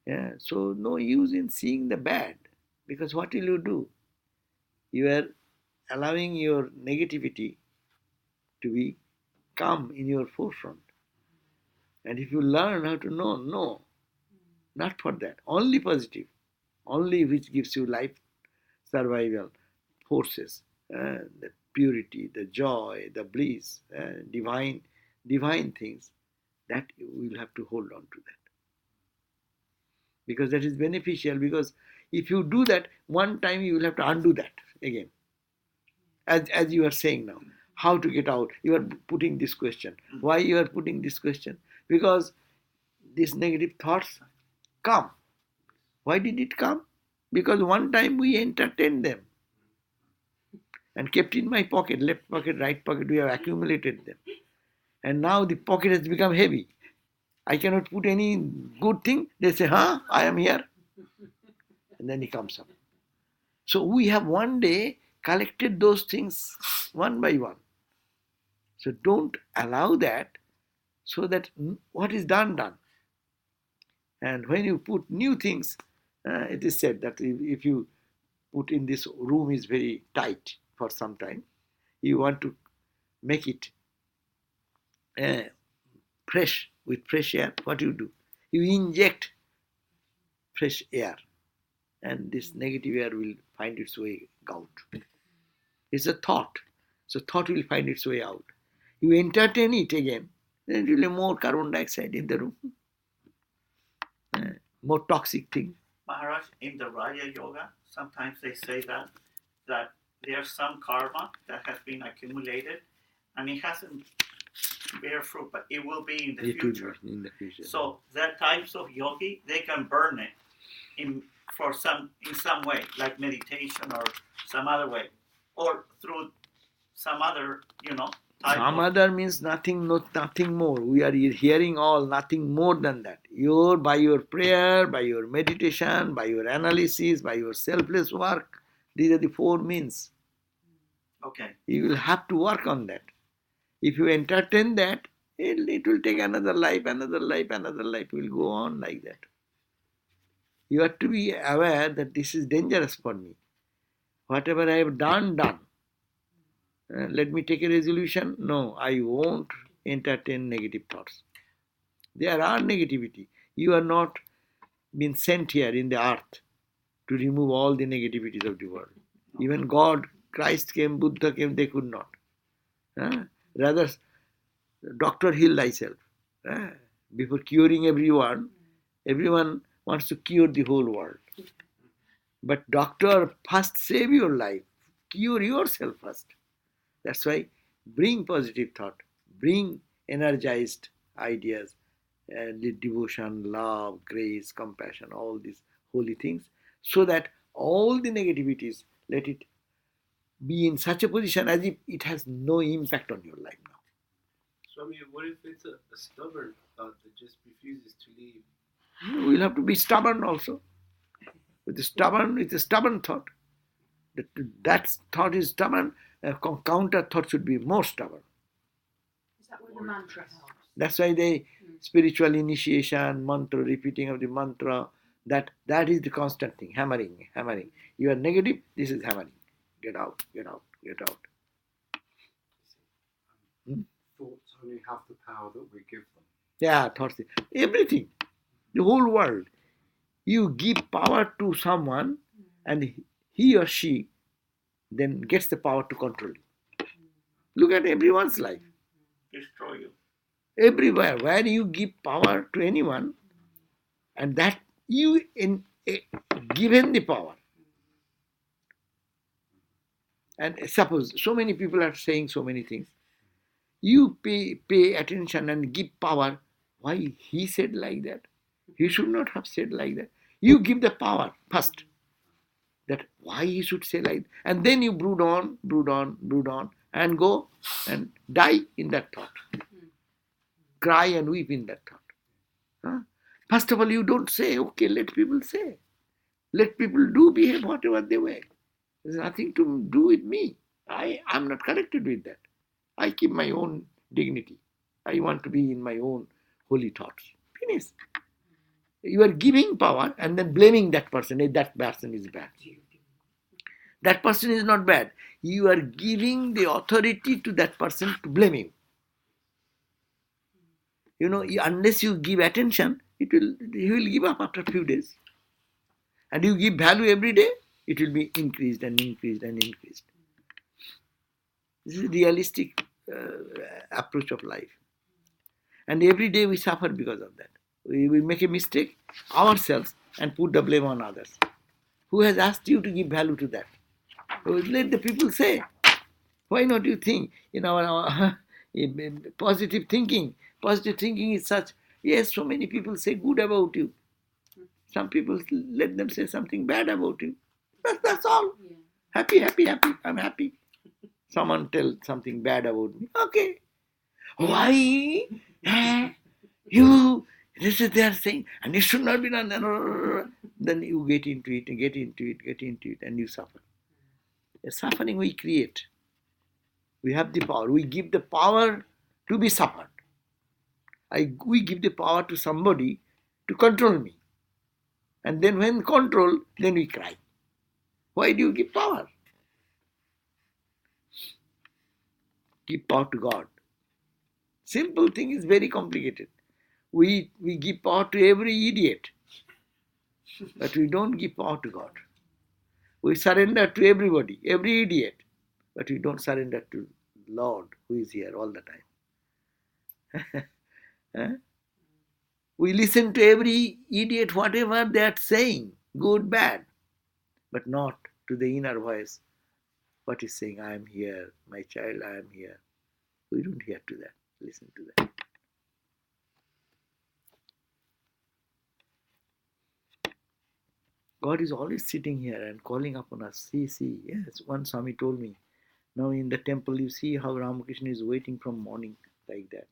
Yeah, so no use in seeing the bad, because what will you do? You are allowing your negativity to come in your forefront. And if you learn how to know, no, not for that, only positive, only which gives you life, survival, forces, the purity, the joy, the bliss, divine things, that you will have to hold on to that. Because that is beneficial, because if you do that, one time you will have to undo that again. As you are saying now, how to get out? You are putting this question. Why you are putting this question? Because these negative thoughts come. Why did it come? Because one time we entertained them and kept in my pocket, left pocket, right pocket, we have accumulated them. And now the pocket has become heavy. I cannot put any good thing. They say, I am here. And then he comes up. So we have one day collected those things one by one. So don't allow that, so that what is done. And when you put new things, It is said that if you put in this room is very tight for some time, you want to make it fresh with fresh air, what you do? You inject fresh air, and this negative air will find its way out. It's a thought. So thought will find its way out. You entertain it again, then it will have more carbon dioxide in the room. More toxic thing. Maharaj, in the Raja Yoga, sometimes they say that there's some karma that has been accumulated and it hasn't bear fruit, but it will be in the It will future. be in the future. So that types of yogi, they can burn it in some way, like meditation or some other way, or through some other, type Some of, other means nothing, nothing more. We are hearing all, nothing more than that. By your prayer, by your meditation, by your analysis, by your selfless work, these are the four means. Okay. You will have to work on that. If you entertain that, it will take another life, another life, another life. It will go on like that. You have to be aware that this is dangerous for me. Whatever I have done. Let me take a resolution. No, I won't entertain negative thoughts. There are negativity. You are not been sent here in the earth to remove all the negativities of the world. Even God, Christ came, Buddha came, they could not. Rather, doctor, heal thyself. Before curing everyone wants to cure the whole world. But doctor, first save your life. Cure yourself first. That's why bring positive thought, bring energized ideas, devotion, love, grace, compassion, all these holy things, so that all the negativities, let it be in such a position as if it has no impact on your life now. Swami, what if it's a stubborn thought that just refuses to leave? We'll have to be stubborn also. It's a stubborn thought. That thought is stubborn. Counter thought should be more stubborn. Is that where the mantra helps? That's why spiritual initiation, mantra, repeating of the mantra, that is the constant thing. Hammering. You are negative, this is hammering. Get out. Thoughts only have the power that we give them. Yeah, thoughts. Everything. The whole world. You give power to someone and he or she then gets the power to control you. Look at everyone's life. destroy you. Everywhere, where you give power to anyone, and that you given the power. And suppose so many people are saying so many things. You pay attention and give power. Why he said like that? He should not have said like that. You give the power first. That why he should say like that. And then you brood on, and go and die in that thought. Cry and weep in that thought. First of all, you don't say, okay, let people say. Let people do behave whatever they way. There's nothing to do with me. I'm not connected with that. I keep my own dignity. I want to be in my own holy thoughts. Finish. You are giving power and then blaming that person. That person is bad. That person is not bad. You are giving the authority to that person to blame him. Unless you give attention, he will give up after a few days. And you give value every day, it will be increased and increased and increased. This is a realistic approach of life. And every day we suffer because of that. We make a mistake ourselves and put the blame on others. Who has asked you to give value to that? Let the people say. Why not you think in our positive thinking? Positive thinking is such, yes, so many people say good about you. Some people let them say something bad about you. That's all. Yeah. Happy. I'm happy. Someone tells something bad about me. Okay. Why? This is they are saying, and it should not be done. Then you get into it, and you suffer. The suffering we create. We have the power. We give the power to be suffered. We give the power to somebody to control me. And then when control, then we cry. Why do you give power? Give power to God. Simple thing is very complicated. We give power to every idiot, but we don't give power to God. We surrender to everybody, every idiot, but we don't surrender to Lord who is here all the time. Huh? We listen to every idiot, whatever they are saying, good, bad, but not to the inner voice. What is saying, I am here, my child, I am here. We don't hear to that, listen to that. God is always sitting here and calling upon us. See. Yes, one Swami told me. Now in the temple you see how Ramakrishna is waiting from morning like that.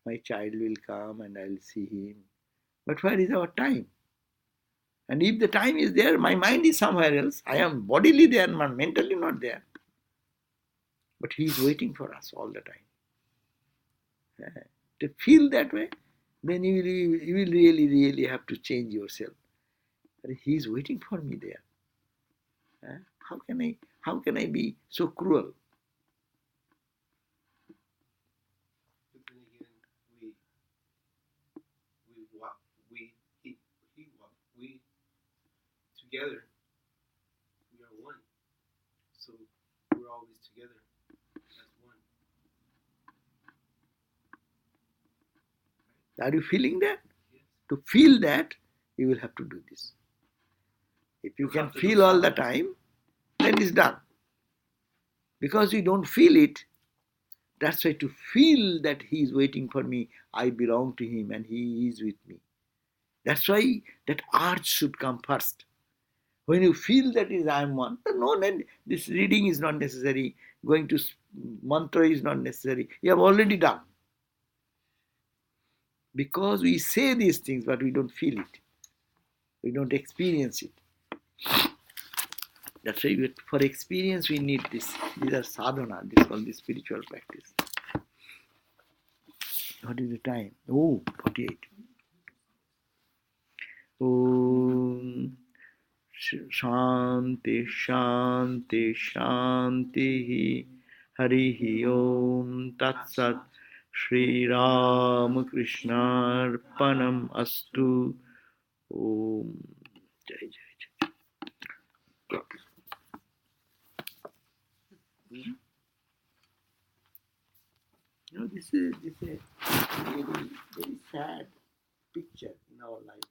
My child will come and I'll see him. But where is our time? And if the time is there, my mind is somewhere else. I am bodily there, but mentally not there. But he is waiting for us all the time. To feel that way, then you will really have to change yourself. He is waiting for me there. How can I be so cruel? But then again, we walk, he walk, we together, we are one. So we're always together as one. Are you feeling that? Yes. To feel that, you will have to do this. If you can feel all the time, then it's done. Because you don't feel it, that's why to feel that he is waiting for me, I belong to him and he is with me. That's why that urge should come first. When you feel that is I am one, no, then this reading is not necessary, going to mantra is not necessary. You have already done. Because we say these things, but we don't feel it. We don't experience it. That's why for experience we need this. These are sadhana, this is called the spiritual practice. What is the time? Oh, 48. Om Shanti Shanti Shanti Harihi Om Tat Sat Shri Ram Krishna Arpanam Astu Om Jai Jai Jai. You know, this is a very, very sad picture in our life.